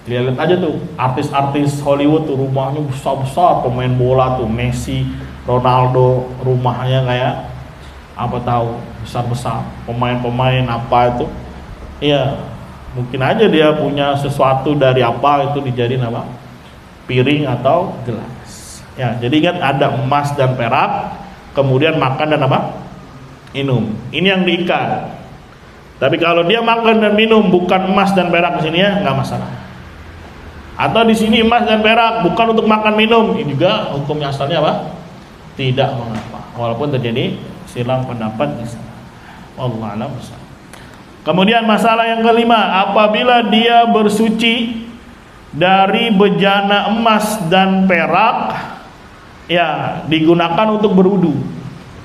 lihat aja tuh artis-artis Hollywood tuh rumahnya besar-besar, pemain bola tuh Messi, Ronaldo, rumahnya kayak apa tahu besar-besar, pemain-pemain apa itu, ya mungkin aja dia punya sesuatu dari apa itu dijadiin apa? Piring atau gelas. Ya, jadi ingat ada emas dan perak, kemudian makan dan apa? Minum. Ini yang diikat. Tapi kalau dia makan dan minum bukan emas dan perak di sini ya nggak masalah. Atau di sini emas dan perak bukan untuk makan minum, ini juga hukumnya asalnya apa? Tidak mengapa. Walaupun terjadi silang pendapat di sana. Wallahu a'lam bishawab. Kemudian masalah yang kelima, apabila dia bersuci dari bejana emas dan perak, ya digunakan untuk berwudu.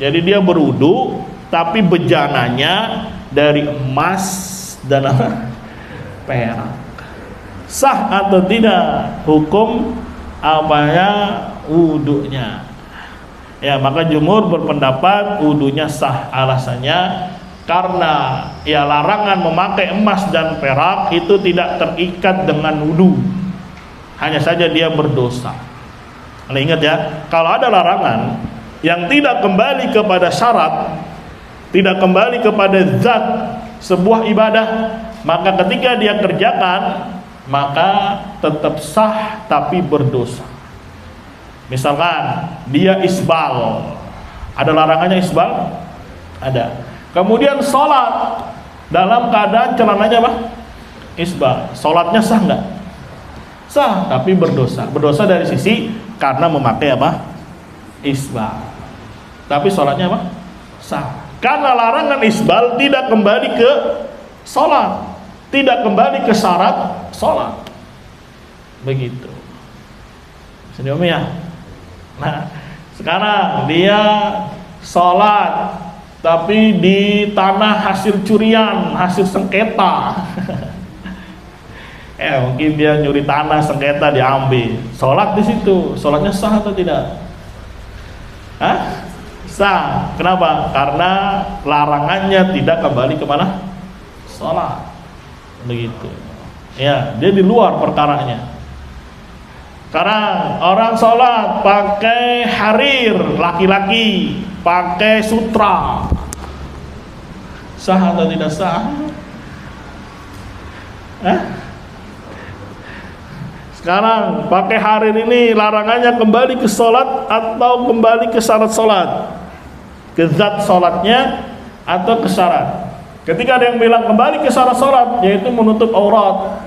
Jadi dia berwudu, tapi bejananya dari emas dan apa? Perak. Sah atau tidak hukum apanya wudunya? Ya, maka jumhur berpendapat wudunya sah. Alasannya karena ya larangan memakai emas dan perak itu tidak terikat dengan wudu. Hanya saja dia berdosa. Anda ingat ya, kalau ada larangan yang tidak kembali kepada syarat, tidak kembali kepada zat sebuah ibadah, maka ketika dia kerjakan maka tetap sah tapi berdosa. Misalkan dia isbal, ada larangannya isbal? Ada. Kemudian sholat dalam keadaan celananya apa? Isbal. Sholatnya sah nggak? Sah, tapi berdosa. Berdosa dari sisi karena memakai apa? Isbal. Tapi sholatnya apa? Sah. Karena larangan isbal tidak kembali ke sholat, tidak kembali ke syarat sholat. Begitu. Senyum ya. Nah, sekarang dia sholat tapi di tanah hasil curian, hasil sengketa. Mungkin dia nyuri tanah sengketa diambil. Sholat di situ, sholatnya sah atau tidak? Hah? Sah. Kenapa? Karena larangannya tidak kembali ke mana? Sholat. Begitu. Ya, dia di luar perkaranya. Sekarang orang sholat pakai harir, laki-laki pakai sutra, sah atau tidak sah? Sekarang pakai harir ini larangannya kembali ke sholat atau kembali ke syarat sholat, ke zat sholatnya atau ke syarat? Ketika ada yang bilang kembali ke syarat sholat, yaitu menutup aurat,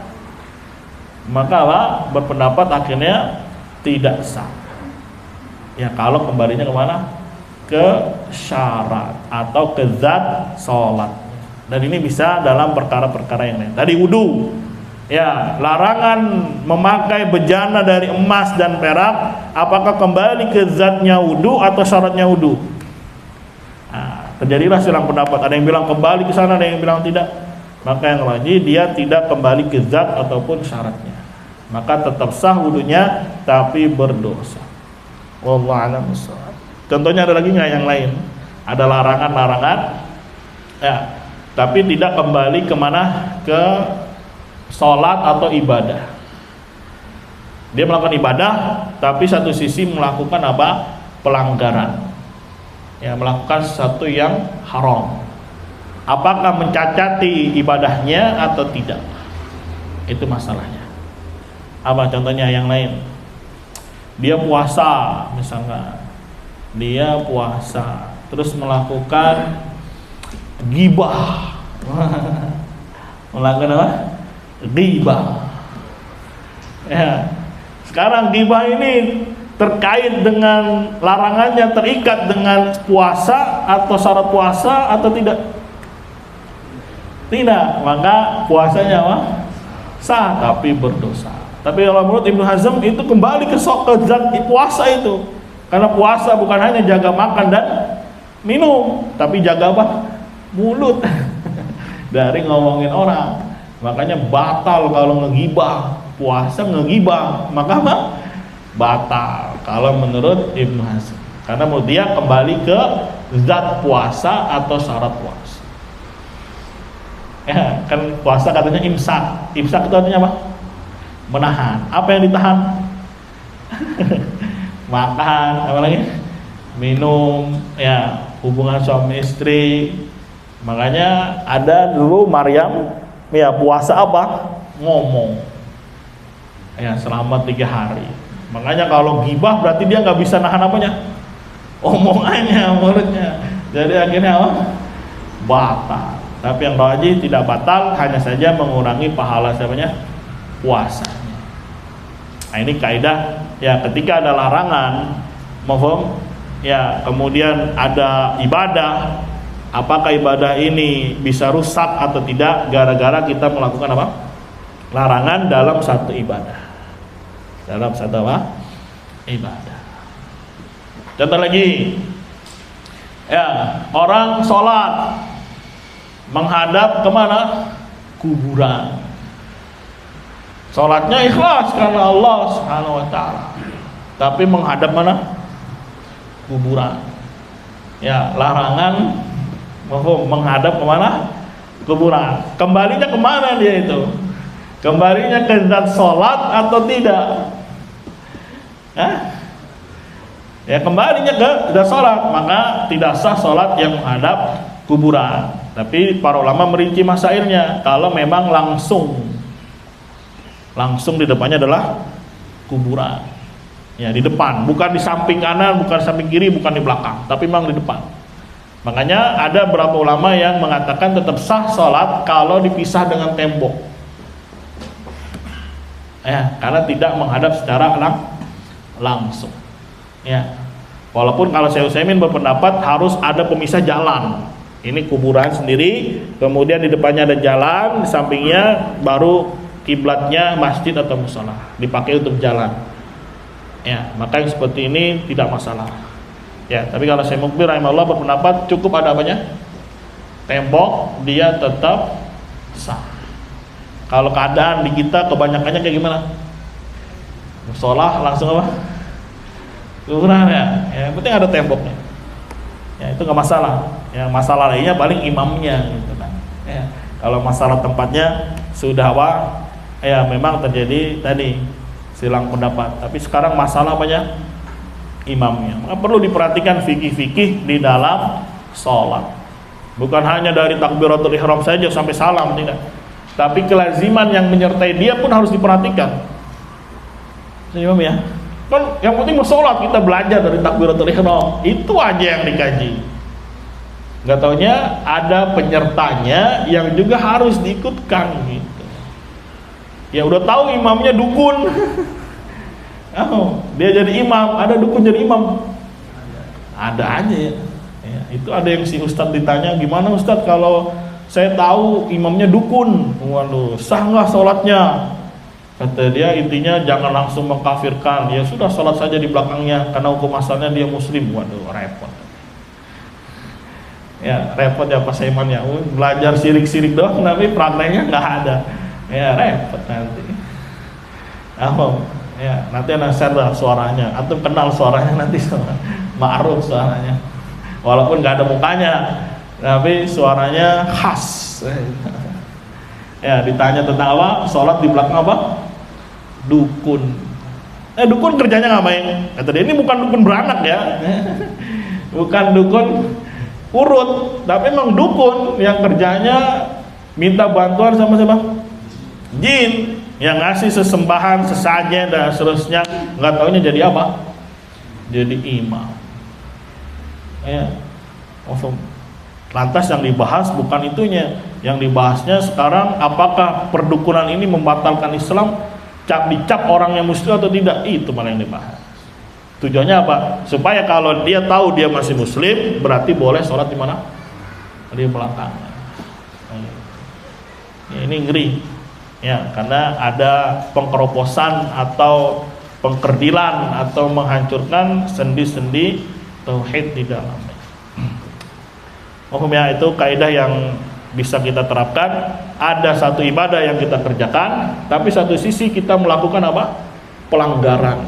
maka berpendapat akhirnya tidak sah. Ya, kalau kembalinya kemana? Ke syarat atau ke zat sholat. Dan ini bisa dalam perkara-perkara yang lain. Tadi wudu, ya, larangan memakai bejana dari emas dan perak, apakah kembali ke zatnya wudu atau syaratnya wudu? Nah, terjadilah silang pendapat. Ada yang bilang kembali ke sana, ada yang bilang tidak. Maka yang wajib dia tidak kembali ke zat ataupun syaratnya. Maka tetap sah wudunya tapi berdosa. Wallahu a'lam bishawab. Contohnya ada lagi nggak yang lain? Ada larangan-larangan, ya, tapi tidak kembali kemana? Ke sholat atau ibadah. Dia melakukan ibadah, tapi satu sisi melakukan apa? Pelanggaran. Ya, melakukan sesuatu yang haram. Apakah mencacati ibadahnya atau tidak? Itu masalahnya. Apa contohnya yang lain? Dia puasa misalkan. Dia puasa terus melakukan ghibah. Melakukan apa? Ghibah. Ya. Sekarang ghibah ini terkait dengan larangannya, terikat dengan puasa atau syarat puasa atau tidak? Tidak, maka puasanya apa? Sah tapi berdosa. Tapi kalau menurut Ibnu Hazm itu kembali ke zat puasa itu. Karena puasa bukan hanya jaga makan dan minum, tapi jaga apa? Mulut dari ngomongin orang. Makanya batal kalau ngegibah. Puasa ngegibah, maka apa? Batal kalau menurut Ibnu Hazm. Karena menurut dia kembali ke zat puasa atau syarat puasa. Ya, kan puasa katanya imsak. Imsak itu artinya apa? Menahan. Apa yang ditahan? Makan, apa lagi? Minum, ya, hubungan suami istri. Makanya ada dulu Maryam, ya, puasa apa? Ngomong. Ya, selama 3 hari. Makanya kalau gibah berarti dia nggak bisa nahan apanya? Omongannya, mulutnya. Jadi akhirnya apa? Batal. Tapi yang wajib tidak batal, hanya saja mengurangi pahala siapanya? Puasanya. Nah, ini kaidah ya, ketika ada larangan, mafhum? Ya, kemudian ada ibadah, apakah ibadah ini bisa rusak atau tidak gara-gara kita melakukan apa? Larangan dalam satu ibadah. Dalam satu apa? Ibadah. Contoh lagi. Ya, orang sholat menghadap kemana? Kuburan. Sholatnya ikhlas karena Allah Subhanahu wa taala. Tapi menghadap mana? Kuburan. Ya, larangan menghadap kemana? Kuburan. Kembalinya kemana dia itu? Kembalinya ke zat sholat atau tidak? Hah? Ya, kembalinya ke zat sholat, maka tidak sah sholat yang menghadap kuburan. Tapi para ulama merinci masailnya. Kalau memang langsung di depannya adalah kuburan. Ya, di depan, bukan di samping kanan, bukan di samping kiri, bukan di belakang, tapi memang di depan. Makanya ada beberapa ulama yang mengatakan tetap sah sholat kalau dipisah dengan tembok. Ya, karena tidak menghadap secara langsung. Ya, walaupun kalau Syekh Utsaimin berpendapat harus ada pemisah jalan. Ini kuburan sendiri, kemudian di depannya ada jalan, di sampingnya baru kiblatnya masjid atau mushola, dipakai untuk jalan. Ya, maka yang seperti ini tidak masalah. Ya, tapi kalau Syekh Mukbil rahimahullah berpendapat cukup ada apanya? Tembok, dia tetap sah. Kalau keadaan di kita kebanyakannya kayak gimana? Mushola langsung apa? Kuburan ya. Yang penting ada temboknya. Ya, itu nggak masalah. Ya, masalah lainnya paling imamnya gitu kan. Ya, kalau masalah tempatnya sudah ya memang terjadi tadi silang pendapat. Tapi sekarang masalah apanya? Imamnya. Maka perlu diperhatikan fikih-fikih di dalam sholat. Bukan hanya dari takbiratul ihram saja sampai salam, tidak. Tapi kelaziman yang menyertai dia pun harus diperhatikan. Imam ya. Kan yang penting bersolat, kita belajar dari takbiratul ihram. Itu aja yang dikaji. Gak taunya ada penyertanya yang juga harus diikutkan gitu. Ya udah tahu imamnya dukun. Oh, dia jadi imam, ada dukun jadi imam. Ada aja ya. Ya, itu ada yang si ustadz ditanya, gimana ustadz kalau saya tahu imamnya dukun? Waduh, sah nggak sholatnya? Kata dia intinya jangan langsung mengkafirkan. Ya sudah, sholat saja di belakangnya karena hukum asalnya dia muslim. Waduh, repot. Ya repot ya Pak Saiman ya. Belajar sirik-sirik doang tapi prakteknya nggak ada. Ya repot nanti. Apa? Ya, nanti anak share suaranya, atau kenal suaranya nanti sama ma'ruf suaranya. Walaupun nggak ada mukanya, tapi suaranya khas. Ya, ditanya tentang apa? Sholat di belakang apa? Dukun. Dukun kerjanya ngapain? Kata dia, ini bukan dukun beranak ya. Bukan dukun urut, tapi memang dukun yang kerjanya minta bantuan sama siapa? Jin. Yang ngasih sesembahan, sesajen dan seterusnya, nggak taunya jadi apa? Jadi imam. Ya, lantas yang dibahas bukan itunya, yang dibahasnya sekarang apakah perdukunan ini membatalkan Islam, dicap orang yang muslim atau tidak, itu malah yang dibahas. Tujuannya apa? Supaya kalau dia tahu dia masih muslim, berarti boleh sholat di mana? Di belakang. Ya, ini ngeri. Ya, karena ada pengkeroposan atau pengkerdilan atau menghancurkan sendi-sendi tauhid di dalamnya. Ya, itu kaidah yang bisa kita terapkan. Ada satu ibadah yang kita kerjakan, tapi satu sisi kita melakukan apa? Pelanggaran.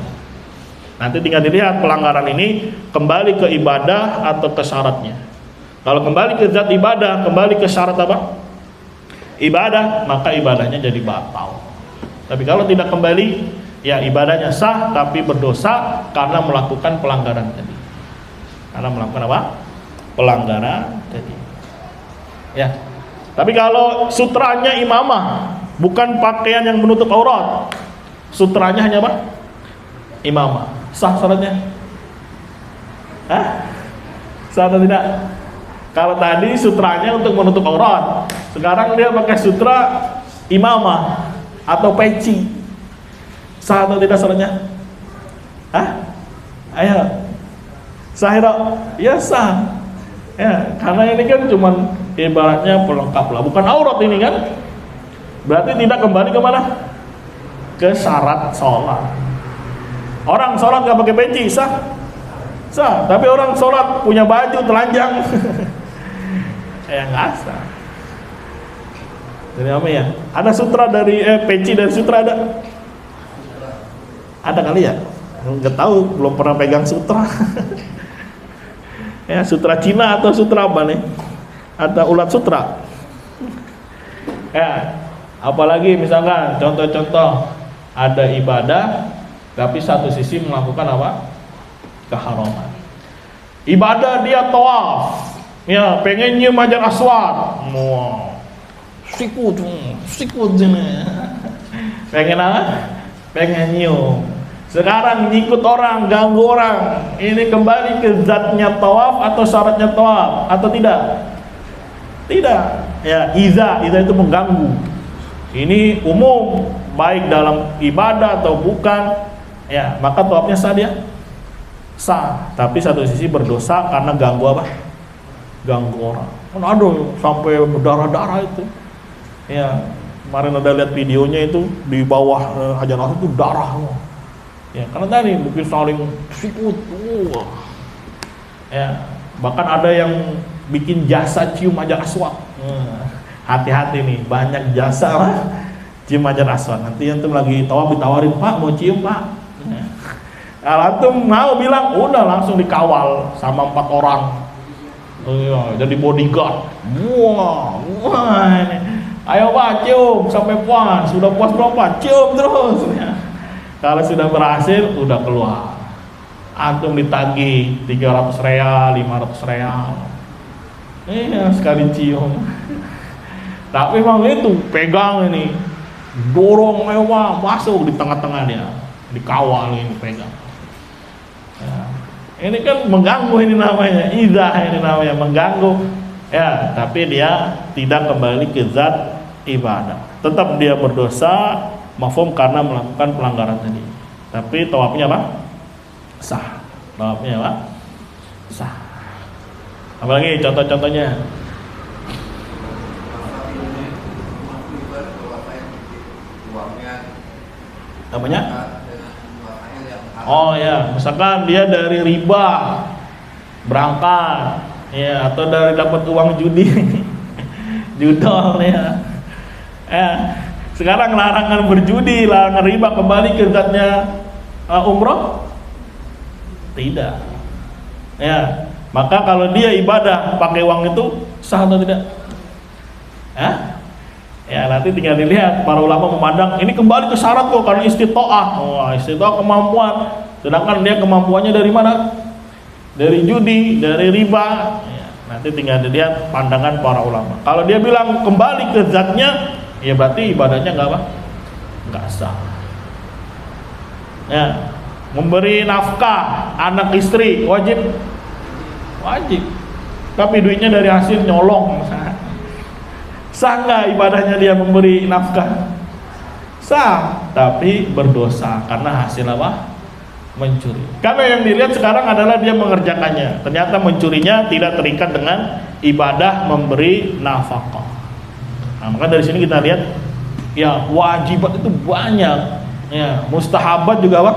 Nanti tinggal dilihat pelanggaran ini kembali ke ibadah atau ke syaratnya. Kalau kembali ke zat ibadah, kembali ke syarat apa? Ibadah, maka ibadahnya jadi batal. Tapi kalau tidak kembali, ya ibadahnya sah tapi berdosa karena melakukan pelanggaran tadi. Karena melakukan apa? Pelanggaran tadi. Ya. Tapi kalau sutranya imamah, bukan pakaian yang menutup aurat. Sutranya hanya apa? Imamah. Sah salatnya? Hah? Sah atau tidak? Kalau tadi sutranya untuk menutup aurat, sekarang dia pakai sutra imamah atau peci. Sah atau tidak salatnya? Hah? Ayo. Sah tidak? Ya sah. Ya, karena ini kan cuman ibaratnya pelengkap lah, bukan aurat ini kan. Berarti tidak kembali ke mana? Ke syarat sholat. Orang sholat gak pakai peci, sah? Sah. Tapi orang sholat punya baju telanjang. Ya nggak sah. Dari apa ya? Ada sutra dari peci dari sutra ada? Ada kali ya? Nggak tahu, belum pernah pegang sutra. Ya, sutra Cina atau sutra apa nih? Atau ulat sutra? Ya, apalagi misalkan contoh-contoh ada ibadah tapi satu sisi melakukan apa? Keharaman. Ibadah dia tawaf, ya pengen nyium Hajar Aswad, wow, sikut, pengen apa? Pengen nyium. Sekarang ngikut orang, ganggu orang. Ini kembali ke zatnya tawaf atau syaratnya tawaf atau tidak? Tidak. Ya, iza itu mengganggu. Ini umum, baik dalam ibadah atau bukan. Ya, maka tawafnya sah dia. Sah, tapi satu sisi berdosa karena ganggu apa? Ganggu orang. Kan ada sampai berdarah-darah itu. Ya, kemarin ada lihat videonya itu di bawah Hajar Aswad itu darah. Ya, karena tadi mungkin saling sikut. Ya, bahkan ada yang bikin jasa cium Hajar Aswad. Hati-hati nih, banyak jasa lah cium Hajar Aswad. Nanti antum lagi tawaf ditawarin, "Pak, mau cium, Pak?" Kalau antum mau bilang, udah langsung dikawal sama 4 orang. Iya, jadi bodyguard. Wah, ini. Ayo Pak, cium sampai puas. Sudah puas berapa? Cium terus. Kalau sudah berhasil, udah keluar. Antum ditagih 300 real, 500 real. Iya, sekali cium. Tapi memang itu pegang ini, dorong, ayo Pak, masuk di tengah-tengah dia, dikawal ini pegang. Ya, ini kan mengganggu, ini namanya idah, ini namanya mengganggu. Ya, tapi dia tidak kembali ke zat ibadah. Tetap dia berdosa, mafhum, karena melakukan pelanggaran tadi. Tapi tawafnya apa? Sah. Tawafnya apa? Sah. Apalagi contoh-contohnya? Namanya? Oh ya, misalkan dia dari riba berangkat, ya, atau dari dapat uang judi, judol ya. Sekarang larangan berjudi, larangan riba, kembali ke zatnya umroh? Tidak. Ya, maka kalau dia ibadah pakai uang itu sah atau tidak? Ya, nanti tinggal dilihat para ulama memandang ini kembali ke syarat kok, karena istitoah. Wah, istitoah kemampuan. Sedangkan dia kemampuannya dari mana? Dari judi, dari riba. Ya, nanti tinggal dilihat pandangan para ulama. Kalau dia bilang kembali ke zatnya, ya berarti ibadahnya enggak apa? Enggak sah. Ya, memberi nafkah anak istri wajib? Wajib. Tapi duitnya dari hasil nyolong misalnya. Sah nggak ibadahnya dia memberi nafkah? Sah, tapi berdosa karena hasil apa? Mencuri. Karena yang dilihat sekarang adalah dia mengerjakannya. Ternyata mencurinya tidak terikat dengan ibadah memberi nafkah. Nah, maka dari sini kita lihat, ya wajibat itu banyak, ya mustahabat juga apa?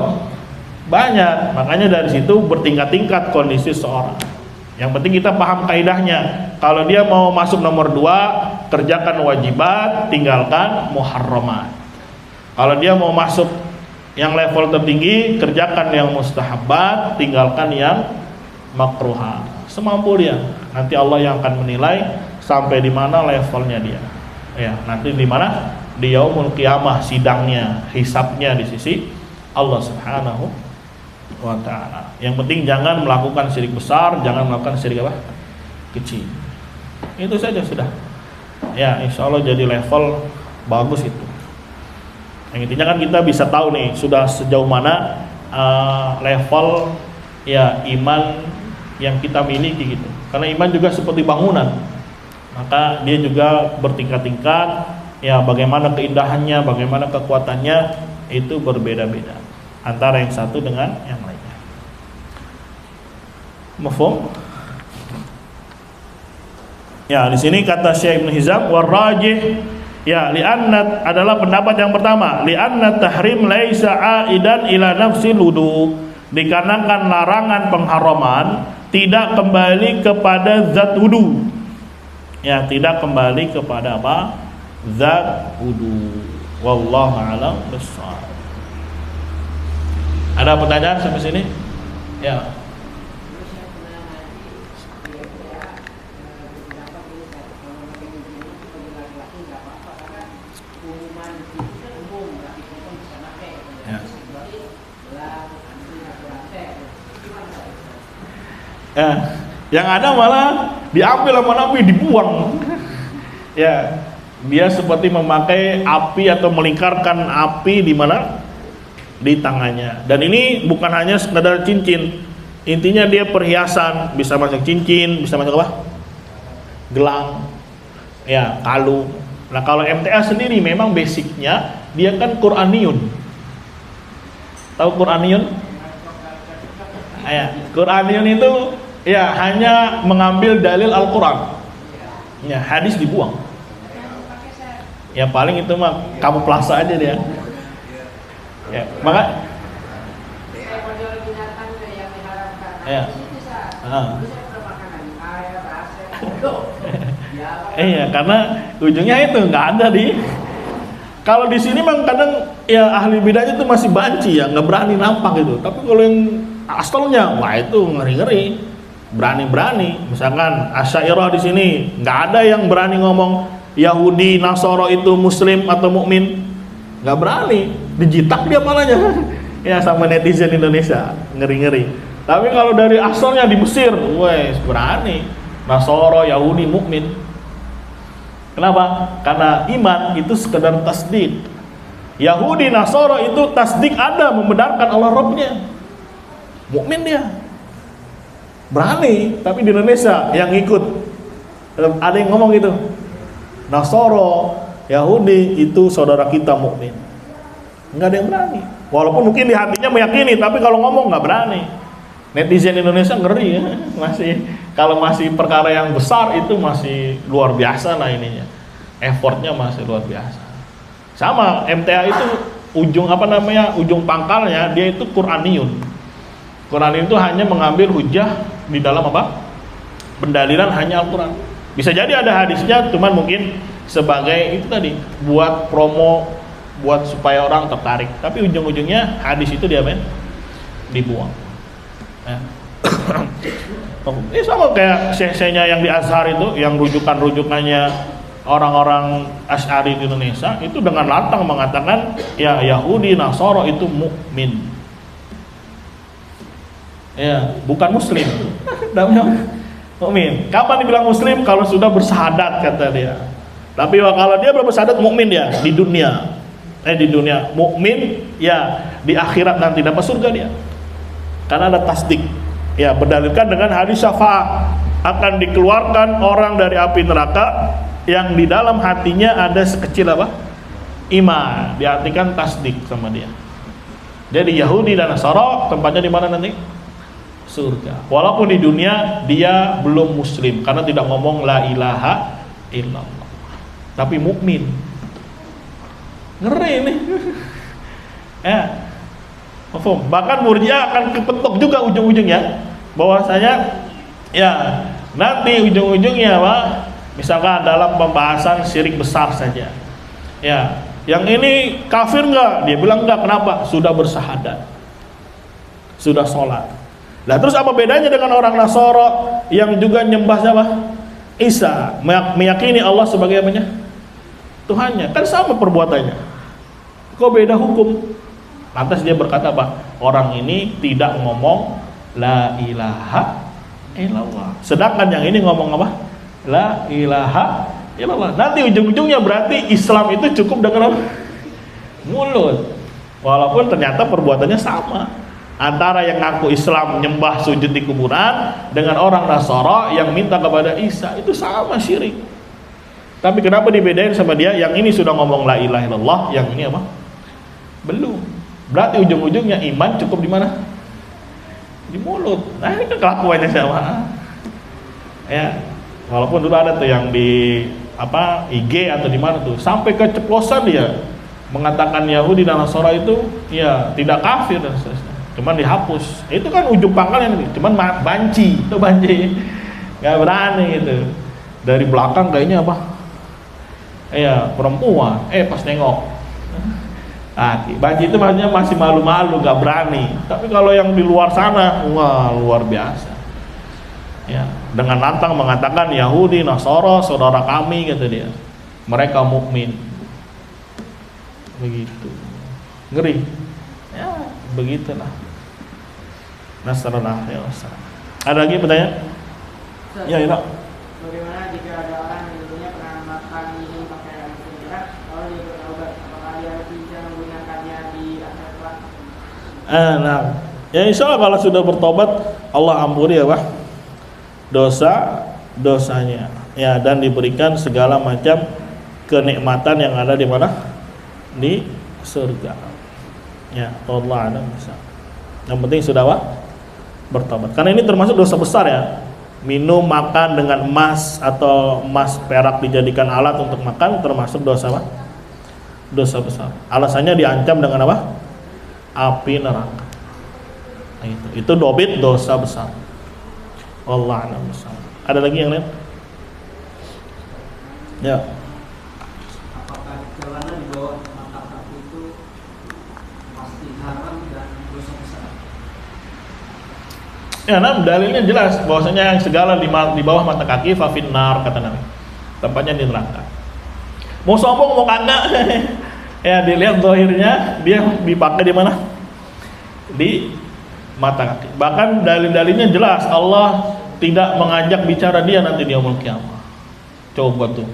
Banyak. Makanya dari situ bertingkat-tingkat kondisi seorang. Yang penting kita paham kaidahnya. Kalau dia mau masuk nomor 2, kerjakan wajibat, tinggalkan muharramat. Kalau dia mau masuk yang level tertinggi, kerjakan yang mustahabat, tinggalkan yang makruhat. Semampu dia. Nanti Allah yang akan menilai sampai di mana levelnya dia. Ya, nanti di mana? Di yaumul qiyamah, sidangnya, hisabnya di sisi Allah Subhanahu wa ta'ala. Yang penting jangan melakukan syirik besar, jangan melakukan syirik apa? Kecil. Itu saja sudah. Ya, insya Allah jadi level bagus itu. Yang intinya kan kita bisa tahu nih sudah sejauh mana level ya iman yang kita miliki gitu. Karena iman juga seperti bangunan, maka dia juga bertingkat-tingkat. Ya, bagaimana keindahannya, bagaimana kekuatannya itu berbeda-beda antara yang satu dengan yang lainnya. Mafhum? Ya, di sini kata Syekh Ibnu Hizam warrajih, ya li'anna adalah pendapat yang pertama, li'anna tahrim laisa aidan ila nafsil wudu, dikarenakan larangan pengharaman tidak kembali kepada zat wudu. Ya, tidak kembali kepada apa? zat wudu. Wallahu a'lam bishawab. Ada pertanyaan sampai sini? Ya. Ya, yang ada malah diambil sama Nabi, dibuang. Ya, dia seperti memakai api atau melingkarkan api di mana? Di tangannya. Dan ini bukan hanya sekadar cincin. Intinya dia perhiasan, bisa masuk cincin, bisa masuk apa? Gelang. Ya, kalung. Nah, kalau MTA sendiri memang basicnya dia kan Qur'aniyun. Tahu Qur'aniyun? Ya, Qur'aniyun itu ya hanya mengambil dalil Al-Quran. Ya, hadis dibuang. Ya paling itu mah kamu plasa aja dia. Ya, maka ya. Iya, karena ujungnya itu nggak ada di. Kalau di sini memang kadang ya ahli bid'ahnya itu masih banci ya, nggak berani nampak gitu. Tapi kalau yang asalnya, wah itu ngeri-ngeri, berani-berani. Misalkan Asy'ariyah di sini nggak ada yang berani ngomong Yahudi Nasara itu Muslim atau mukmin, nggak berani, dijitak dia malahnya. Ya sama netizen Indonesia, ngeri-ngeri. Tapi kalau dari asalnya di Mesir, wes berani, Nasara, Yahudi, mukmin. Kenapa? Karena iman itu sekedar tasdik. Yahudi, Nasara itu tasdik ada, membenarkan Allah Rabbnya. Mukmin dia. Berani, tapi di Indonesia yang ikut ada yang ngomong gitu. Nasara, Yahudi itu saudara kita mukmin. Enggak ada yang berani. Walaupun mungkin di hatinya meyakini, tapi kalau ngomong nggak berani. Netizen Indonesia ngeri ya, masih kalau masih perkara yang besar itu masih luar biasa lah ininya, effortnya masih luar biasa. Sama MTA itu ujung ujung pangkalnya dia itu Qur'aniyun. Qur'aniyun itu hanya mengambil hujah di dalam pendalilan hanya Al-Quran. Bisa jadi ada hadisnya, cuman mungkin sebagai itu tadi buat promo, buat supaya orang tertarik. Tapi ujung-ujungnya hadis itu dibuang. Ya. Ini sama kayak syekh-syekhnya yang di Azhar itu, yang rujukan-rujukannya orang-orang Asy'ari di Indonesia itu dengan lantang mengatakan ya Yahudi Nasara itu mukmin. Ya, bukan muslim. Mukmin. Kapan dibilang muslim? Kalau sudah bersahadat kata dia. Tapi kalau dia belum bersahadat mukmin dia di dunia. Di dunia mukmin ya, di akhirat nanti dapat surga dia. Karena ada tasdik, ya berdalilkan dengan hadis syafaat, akan dikeluarkan orang dari api neraka yang di dalam hatinya ada sekecil iman, diartikan tasdik sama dia. Jadi Yahudi dan Nasara tempatnya di mana nanti? Surga. Walaupun di dunia dia belum muslim karena tidak ngomong la ilaha illallah, tapi mukmin. Ngeri nih. Ya. Bahkan Murji'ah akan kepentok juga ujung-ujungnya bahwasanya ya nanti ujung-ujungnya misalkan dalam pembahasan syirik besar saja ya, yang ini kafir enggak? Dia bilang enggak. Kenapa? Sudah bersahadat, sudah sholat. Nah terus apa bedanya dengan orang Nasara yang juga nyembah siapa? Isa, meyakini Allah sebagai Tuhannya, kan sama perbuatannya, kok beda hukum? Lantas dia berkata orang ini tidak ngomong la ilaha illallah, sedangkan yang ini ngomong la ilaha illallah. Nanti ujung-ujungnya berarti Islam itu cukup dengan mulut, walaupun ternyata perbuatannya sama. Antara yang ngaku Islam nyembah sujud di kuburan dengan orang Nasara yang minta kepada Isa, itu sama syirik. Tapi kenapa dibedain sama dia? Yang ini sudah ngomong la ilaha illallah, yang ini belum. Berarti ujung-ujungnya iman cukup di mana? Di mulut. Nah ini kan kelakuannya sama. Ya, walaupun dulu ada tuh yang di IG atau di mana tuh sampai keceplosan dia mengatakan Yahudi dan Nasara itu ya tidak kafir dan seterusnya. Cuman dihapus. Itu kan ujung pangkalnya nih. Cuman banci, nggak berani gitu. Dari belakang kayaknya perempuan, pas nengok laki. Banci itu maksudnya masih malu-malu, gak berani. Tapi kalau yang di luar sana, wah luar biasa. Ya, dengan lantang mengatakan Yahudi, Nasara, saudara kami, kata dia. Mereka mukmin. Begitu. Ngeri. Ya, begitulah. Nasrullah ya Ustaz. Ada lagi pertanyaan? Ya, Ira. Bagaimana jika ada orang yang dulunya pernah makan ini pakai air berat, kalau dia bertaubat, apakah dia bisa menggunakannya di akhirat kelak? Nah, ya insya Allah kalau sudah bertobat, Allah ampuni ya Pak dosanya, ya, dan diberikan segala macam kenikmatan yang ada di mana? Di surga. Ya, Allah alam bisa. Yang penting sudah Pak bertobat. Karena ini termasuk dosa besar ya. Minum, makan dengan emas atau emas perak dijadikan alat untuk makan termasuk dosa apa? Dosa besar. Alasannya diancam dengan apa? Api neraka. Nah, itu dobit dosa besar. Allah a'lam bishawab. Ada lagi yang lain? Ya. Apakah celana di bawah mata kaki itu pasti haram dan dosa besar? Ya, nah dalilnya jelas bahwasanya yang segala di bawah mata kaki fafin nar, kata Nabi. Tempatnya di neraka. Mau sombong mau kagak? Ya, dilihat zahirnya dia dipakai di mana? Di mata kaki. Bahkan dalil-dalilnya jelas, Allah tidak mengajak bicara dia nanti di yaumul kiamah. Coba tuh,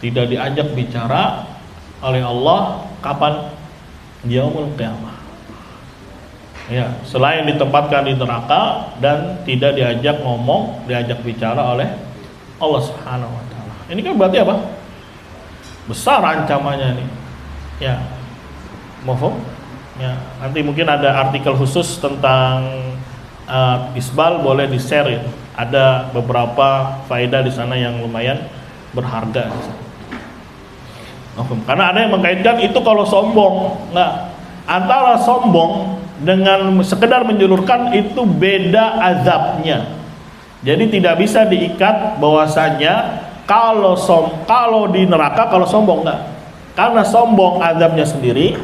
tidak diajak bicara oleh Allah kapan? Di yaumul kiamah. Ya, selain ditempatkan di neraka dan tidak diajak ngomong, diajak bicara oleh Allah Subhanahu wa taala. Ini kan berarti apa? Besar ancamannya nih. Ya. Mohon. Ya, nanti mungkin ada artikel khusus tentang isbal, boleh di-share ya. Ada beberapa faedah di sana yang lumayan berharga. Karena ada yang mengkaitkan itu kalau sombong. Nah, antara sombong dengan sekedar menjulurkan itu beda azabnya. Jadi tidak bisa diikat bahwasanya kalau di neraka kalau sombong enggak. Karena sombong azabnya sendiri,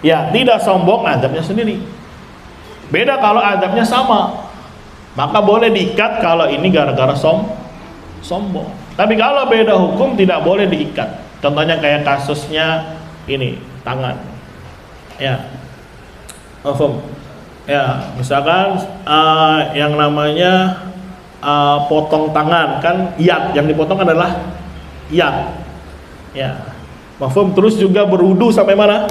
ya tidak sombong azabnya sendiri. Beda kalau azabnya sama. Maka boleh diikat kalau ini gara-gara sombong. Tapi kalau beda hukum tidak boleh diikat. Contohnya kayak kasusnya ini, tangan. Ya. Ya, misalkan yang namanya potong tangan kan yad, yang dipotong adalah yad. Ya. Mafhum, terus juga berwudu sampai mana?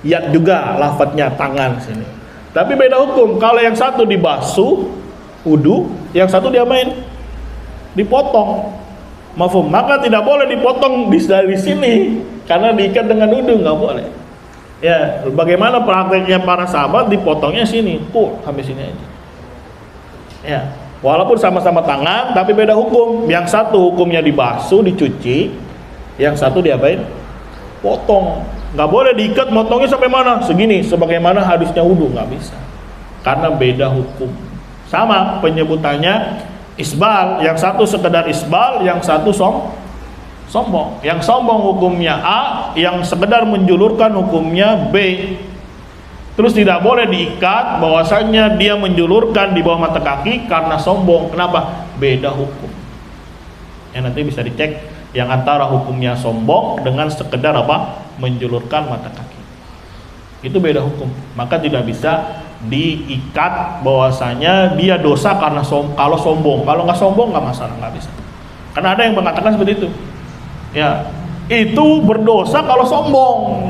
Yad juga lafadznya tangan sini. Tapi beda hukum. Kalau yang satu dibasuh wudu, yang satu diapain? Dipotong. Mafhum, maka tidak boleh dipotong dari sini karena diikat dengan wudu, nggak boleh. Ya, bagaimana prakteknya para sahabat dipotongnya sini, tuh sampai sini aja. Ya, walaupun sama-sama tangan, tapi beda hukum. Yang satu hukumnya dibasuh, dicuci, yang satu diapain? Potong. Nggak boleh diikat, motongnya sampai mana? Segini, sebagaimana hadisnya wudu, nggak bisa. Karena beda hukum. Sama penyebutannya isbal, yang satu sekedar isbal, yang satu sombong. Yang sombong hukumnya A, yang sekedar menjulurkan hukumnya B. Terus tidak boleh diikat bahwasanya dia menjulurkan di bawah mata kaki karena sombong. Kenapa? Beda hukum. Ya, nanti bisa dicek yang antara hukumnya sombong dengan sekedar apa? Menjulurkan mata kaki. Itu beda hukum. Maka tidak bisa diikat bahwasanya dia dosa karena kalau sombong. Kalau nggak sombong nggak masalah, nggak bisa. Karena ada yang mengatakan seperti itu. Ya, itu berdosa kalau sombong.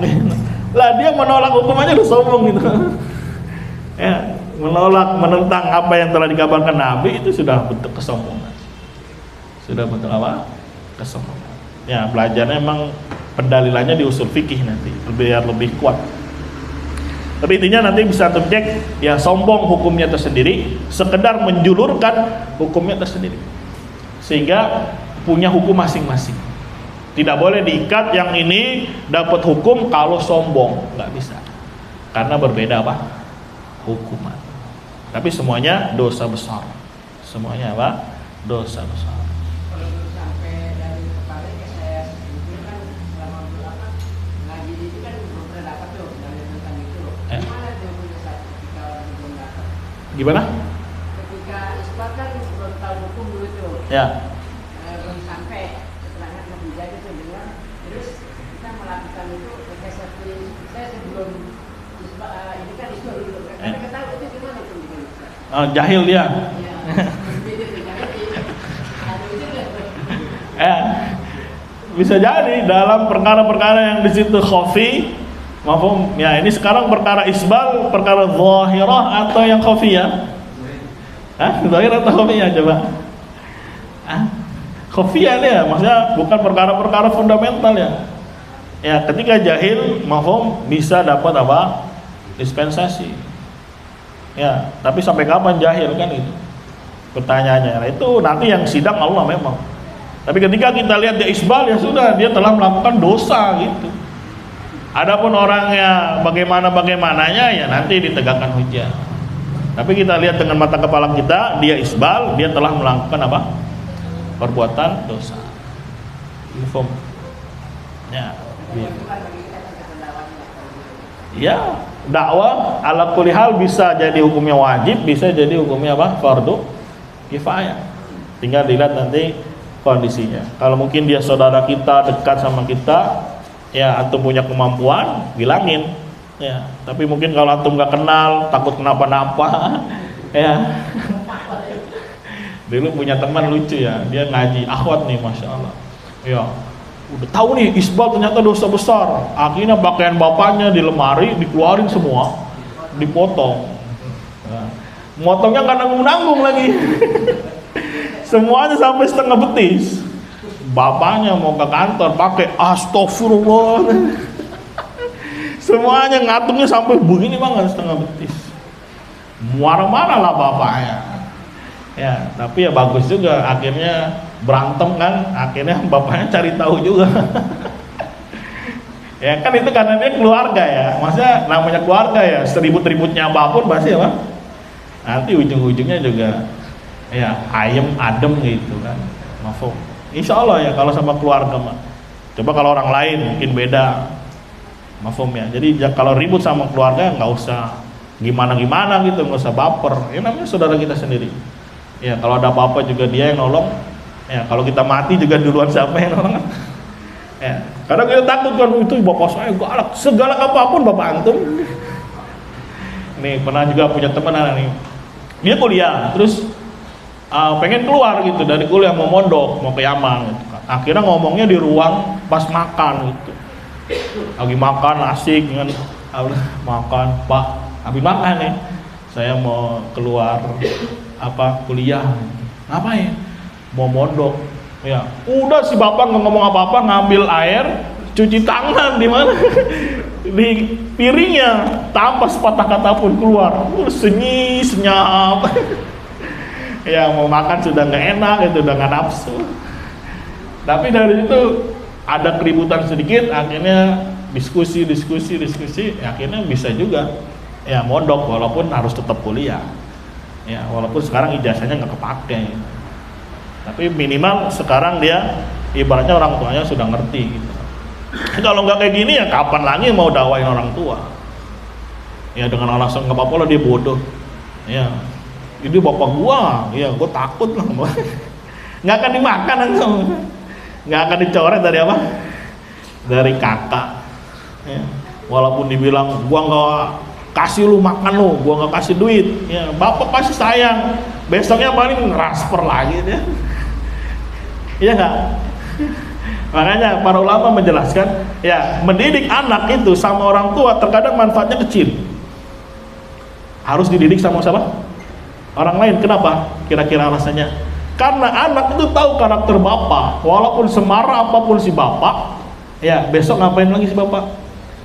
Lah dia menolak hukumannya udah sombong gitu. Ya, menolak, menentang apa yang telah dikabarkan Nabi itu sudah bentuk kesombongan. Sudah bentuk apa? Kesombongan. Ya, belajarnya memang pendalilannya di usul fikih nanti biar lebih kuat. Tapi intinya nanti bisa tercek ya, sombong hukumnya tersendiri, sekedar menjulurkan hukumnya tersendiri. Sehingga punya hukum masing-masing. Tidak boleh diikat yang ini dapat hukum kalau sombong, nggak bisa. Karena berbeda apa? Hukuman. Tapi semuanya dosa besar. Semuanya apa? Dosa besar. Kalau sampai dari kepala saya sendiri kan Gimana? Ketika isbat kan belum tahu hukum dulu tuh. Ya. Belum sampai keterangan menjadi itu dengar. Terus kita melakukan itu kayak seperti saya sebelum isbat ini kan isbat dulu. Karena kita tahu itu gimana itu. Jahil dia. Iya. Bisa jadi dalam perkara-perkara yang di situ khafi, mafhum ya. Ini sekarang perkara isbal, perkara zahirah atau yang khafiyah? Zahir atau khafiyah coba? Khafiyah dia, maksudnya bukan perkara-perkara fundamental ya. Ya, ketika jahil, mafhum bisa dapat apa? Dispensasi. Ya, tapi sampai kapan jahil kan itu pertanyaannya. Nah, itu nanti yang sidang Allah memang. Tapi ketika kita lihat dia isbal, ya sudah, dia telah melakukan dosa gitu. Adapun orangnya bagaimananya ya nanti ditegakkan hujah. Tapi kita lihat dengan mata kepala kita, dia isbal, dia telah melakukan apa? Perbuatan dosa. Info. Ya. Ya, dakwah ala kulli hal bisa jadi hukumnya wajib, bisa jadi hukumnya apa? Fardu kifayah. Tinggal dilihat nanti kondisinya. Kalau mungkin dia saudara kita, dekat sama kita, ya antum punya kemampuan, bilangin. Ya, tapi mungkin kalau antum nggak kenal, takut kenapa-napa, ya. Dulu punya teman lucu ya, dia ngaji akhwat nih, masya Allah. Ya, udah tahu nih isbal ternyata dosa besar. Akhirnya pakaian bapaknya di lemari dikeluarin semua, dipotong. Ya. Motongnya nggak nanggung-nanggung lagi. Semuanya sampai setengah betis. Bapaknya mau ke kantor pakai astagfirullah. Semuanya ngatungnya sampai begini banget setengah betis. Marah-marah lah bapaknya. Ya, tapi ya bagus juga. Akhirnya berantem kan. Akhirnya bapaknya cari tahu juga. Ya kan itu karena dia keluarga ya. Maksudnya namanya keluarga ya. Seribut-ributnya apapun pasti apa? Nanti ujung-ujungnya juga ya ayem adem gitu kan. Mafhum. Insya Allah ya kalau sama keluarga mah. Coba kalau orang lain mungkin beda. Mafhum ya. Jadi kalau ribut sama keluarga nggak usah gimana-gimana gitu, nggak usah baper. Ya namanya saudara kita sendiri. Ya kalau ada apa-apa juga dia yang nolong. Ya kalau kita mati juga duluan siapa yang nolong? Ya. Karena kita takut kan itu bapak saya galak, segalak apapun bapak antum. Nih pernah juga punya teman nih. Dia kuliah, terus pengen keluar gitu dari kuliah, mau mondok, mau ke Yaman gitu kan. Akhirnya ngomongnya di ruang pas makan gitu. Lagi makan asik dengan makan, Pak, habis makan nih. Saya mau keluar kuliah. Ngapain? Mau mondok. Ya, udah si bapak nggak ngomong apa-apa, ngambil air, cuci tangan di mana? Di piringnya, tanpa sepatah kata pun keluar. Senyap. Ya mau makan sudah nggak enak, itu udah nggak nafsu. Tapi dari situ ada keributan sedikit, akhirnya diskusi, akhirnya bisa juga ya mondok walaupun harus tetap kuliah. Ya walaupun sekarang ijazahnya nggak kepake. Tapi minimal sekarang dia ibaratnya orang tuanya sudah ngerti gitu. Kalau nggak kayak gini ya kapan lagi mau dakwain orang tua? Ya dengan alasan nggak apa-apa lah dia bodoh. Ya. Ini bapak gua, ya gua takut lah. Nggak akan dimakan langsung, nggak akan dicoret dari apa? Dari kakak. Ya. Walaupun dibilang gua nggak kasih lu makan lu, gua nggak kasih duit, ya bapak pasti sayang. Besoknya paling transfer lagi dia. Iya nggak? Makanya para ulama menjelaskan, ya mendidik anak itu sama orang tua terkadang manfaatnya kecil. Harus dididik sama siapa? Orang lain. Kenapa? Kira-kira alasannya? Karena anak itu tahu karakter bapak. Walaupun semarah apapun si bapak, ya besok ngapain lagi si bapak?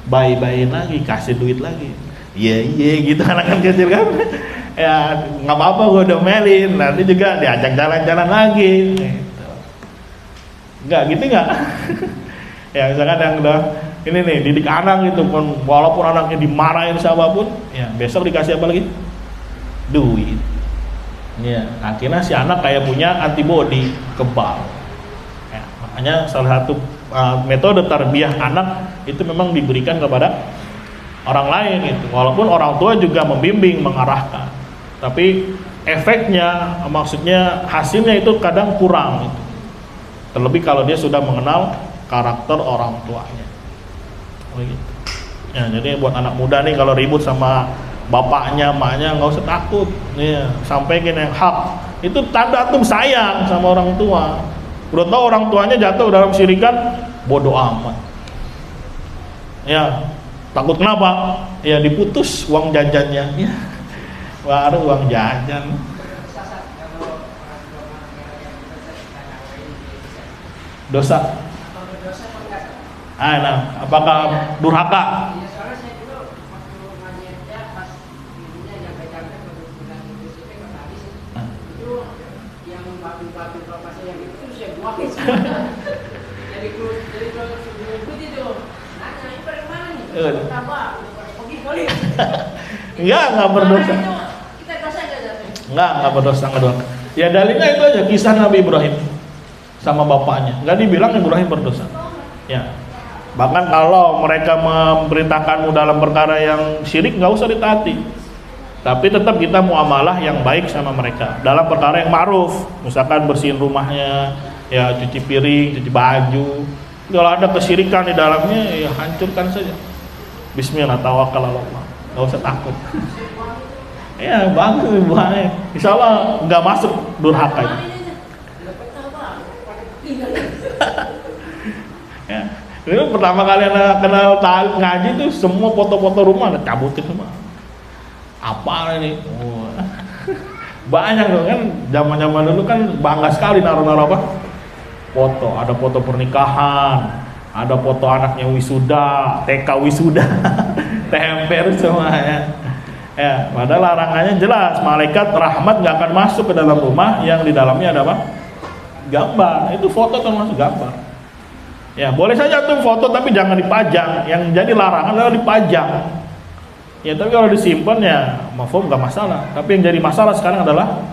Baik-baikin lagi, kasih duit lagi. Iya gitu anak kecil kan. Ya nggak apa-apa gue domelin. Nanti juga diajak jalan-jalan lagi. Gitu. Nggak gitu nggak? Ya misalkan yang udah ini nih didik anak gitu pun, walaupun anaknya dimarahin siapapun, ya besok dikasih apa lagi? Duit. Ya, akhirnya si anak kayak punya antibodi kebal. Ya, makanya salah satu metode tarbiyah anak itu memang diberikan kepada orang lain itu. Walaupun orang tua juga membimbing, mengarahkan. Tapi efeknya, maksudnya hasilnya itu kadang kurang gitu. Terlebih kalau dia sudah mengenal karakter orang tuanya. Begitu. Ya, jadi buat anak muda nih kalau ribut sama bapaknya, emaknya nggak usah takut. Nih, sampaikan yang hak. Itu tanda antum sayang sama orang tua. Udah tahu orang tuanya jatuh dalam syirikan, bodoh amat. Ya, takut kenapa? Ya diputus uang jajannya. Ya, baru uang jajan. Dosa. Nah, apakah durhaka? Iya, soalnya saya dulu waktu ngajinya pas ibunya nyampaikan ke bilang itu sih kan habis itu yang batu-batu bapak saya yang itu saya buangin semua. Jadi kalau sebelum itu nanya ini pada mana nih? Tambah pergi kali. Enggak berdosa. Kita dosa enggak jatuh? Enggak berdosa, enggak dosa. Ya dalilnya itu aja kisah Nabi Ibrahim sama bapaknya. Enggak dibilang Ibrahim berdosa. Ya. Bahkan kalau mereka memerintahkanmu dalam perkara yang syirik, nggak usah ditaati. Tapi tetap kita muamalah yang baik sama mereka dalam perkara yang ma'ruf. Misalkan bersihin rumahnya, ya cuci piring, cuci baju. Kalau ada kesyirikan di dalamnya, ya hancurkan saja. Bismillah, tawakal ala Allah. Nggak usah takut. Ya bagus, baik. Insya Allah nggak masuk durhaka. Ya. Itu pertama kali anak kenal ngaji tuh semua foto-foto rumah ada cabutin semua. Apa ini? Oh. Banyak dong kan, zaman-zaman dulu kan bangga sekali naruh-naruh apa? Foto, ada foto pernikahan, ada foto anaknya wisuda, TK wisuda, temper semuanya. Ya, padahal larangannya jelas, malaikat rahmat nggak akan masuk ke dalam rumah yang di dalamnya ada apa? Gambar. Itu foto termasuk gambar. Ya, boleh saja tuh foto tapi jangan dipajang. Yang jadi larangan adalah dipajang. Ya, tapi kalau disimpan ya mafhum nggak masalah. Tapi yang jadi masalah sekarang adalah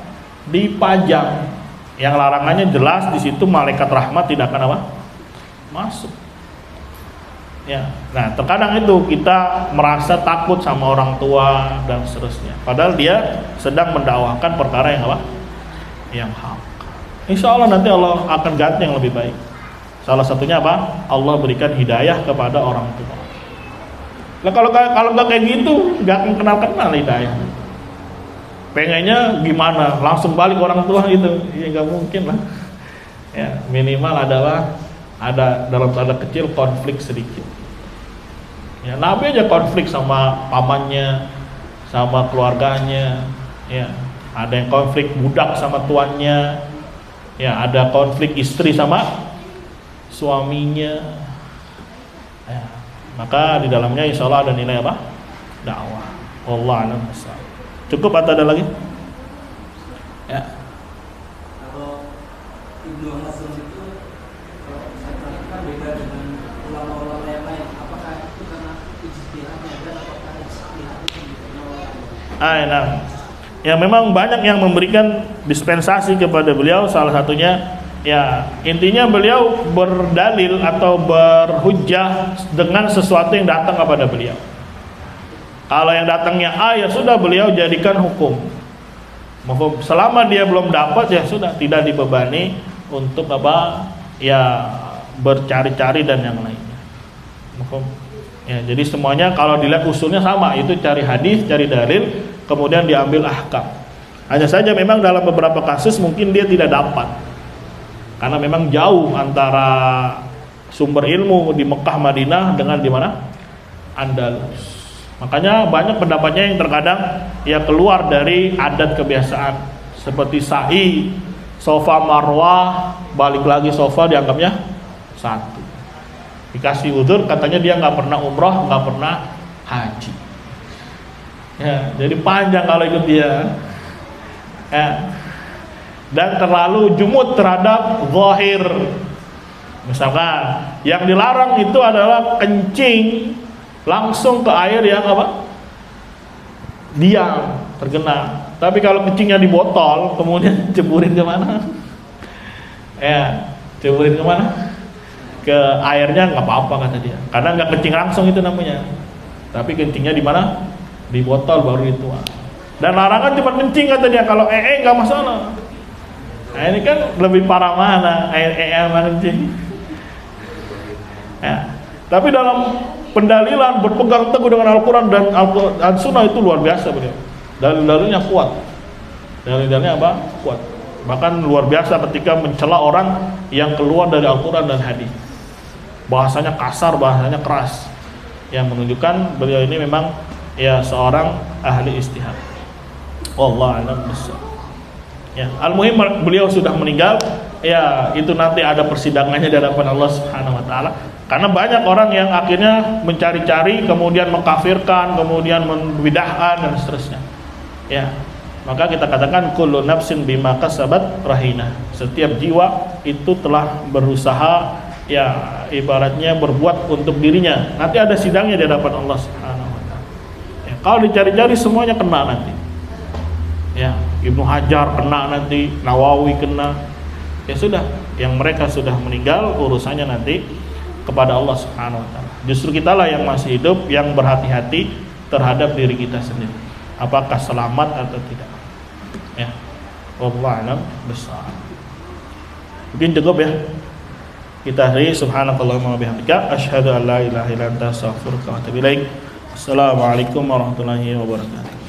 dipajang. Yang larangannya jelas di situ malaikat rahmat tidak akan apa? Masuk. Ya. Nah, terkadang itu kita merasa takut sama orang tua dan seterusnya. Padahal dia sedang mendakwahkan perkara yang apa? Yang hak. Insya Allah nanti Allah akan ganti yang lebih baik. Salah satunya apa? Allah berikan hidayah kepada orang tua. Nah kalau nggak kayak gitu, nggak akan kenal hidayah. Pengennya gimana? Langsung balik orang tua itu, ya nggak mungkin lah. Ya minimal adalah ada dalam tanda kecil konflik sedikit. Ya Nabi aja konflik sama pamannya, sama keluarganya. Ya ada yang konflik budak sama tuannya. Ya ada konflik istri sama suaminya. Ya, maka di dalamnya insya Allah ada nilai apa? Dakwah. Allah a'lam bishawab. Cukup atau ada lagi? Ya. Kalau Ibnu Hazm itu kalau saya perhatikan beda dengan ulama-ulama yang lain. Apakah itu karena ijtihadnya dan apakah ijtihad itu diterima? Nah, ya memang banyak yang memberikan dispensasi kepada beliau. Salah satunya ya intinya beliau berdalil atau berhujjah dengan sesuatu yang datang kepada beliau. Kalau yang datangnya A ya sudah beliau jadikan hukum. Selama dia belum dapat ya sudah tidak dibebani untuk apa ya bercari-cari dan yang lainnya. Ya jadi semuanya kalau dilihat usulnya sama, itu cari hadis, cari dalil, kemudian diambil ahkam. Hanya saja memang dalam beberapa kasus mungkin dia tidak dapat. Karena memang jauh antara sumber ilmu di Mekah Madinah dengan di mana? Andalus. Makanya banyak pendapatnya yang terkadang ya keluar dari adat kebiasaan seperti sa'i, sofa marwah, balik lagi sofa dianggapnya satu. Dikasih udzur katanya dia nggak pernah umroh, nggak pernah haji. Ya, jadi panjang kalau ikut dia. Ya. Dan terlalu jumud terhadap zahir. Misalkan yang dilarang itu adalah kencing langsung ke air yang apa? Diam, tergenang. Tapi kalau kencingnya di botol, kemudian ceburin kemana? Ya, ceburin kemana? Ke airnya nggak apa-apa kata dia. Karena nggak kencing langsung itu namanya. Tapi kencingnya di mana? Di botol baru itu. Dan larangan cuma kencing katanya, kalau nggak masalah. Nah ini kan lebih parah mana, sama kencing. Ya. Tapi dalam pendalilan berpegang teguh dengan Al-Quran dan Sunnah itu luar biasa beliau. Dalil-dalilnya kuat. Dalil-dalilnya apa? Kuat. Bahkan luar biasa ketika mencela orang yang keluar dari Al-Quran dan hadis. Bahasanya kasar, bahasanya keras. Yang menunjukkan beliau ini memang ya seorang ahli ijtihad. Wallahu a'lam bishawab. Ya, al-muhim beliau sudah meninggal. Ya, itu nanti ada persidangannya di hadapan Allah Subhanahu wa taala. Karena banyak orang yang akhirnya mencari-cari, kemudian mengkafirkan, kemudian membid'ahkan dan seterusnya. Ya. Maka kita katakan kullu nafsin bima kasabat rahina. Setiap jiwa itu telah berusaha ya ibaratnya berbuat untuk dirinya. Nanti ada sidangnya di hadapan Allah Subhanahu wa taala. Ya, kalau dicari-cari semuanya kena nanti. Ya, Ibnu Hajar kena nanti, Nawawi kena. Ya sudah, yang mereka sudah meninggal urusannya nanti kepada Allah Subhanahu wa taala. Justru kitalah yang masih hidup yang berhati-hati terhadap diri kita sendiri. Apakah selamat atau tidak? Ya. Wallahu a'lam bishawab. Mungkin cukup ya. Kita akhiri subhanakallahumma wa bihamdika asyhadu an la ilaha illa anta astaghfiruka wa atubu ilaik. Assalamualaikum warahmatullahi wabarakatuh.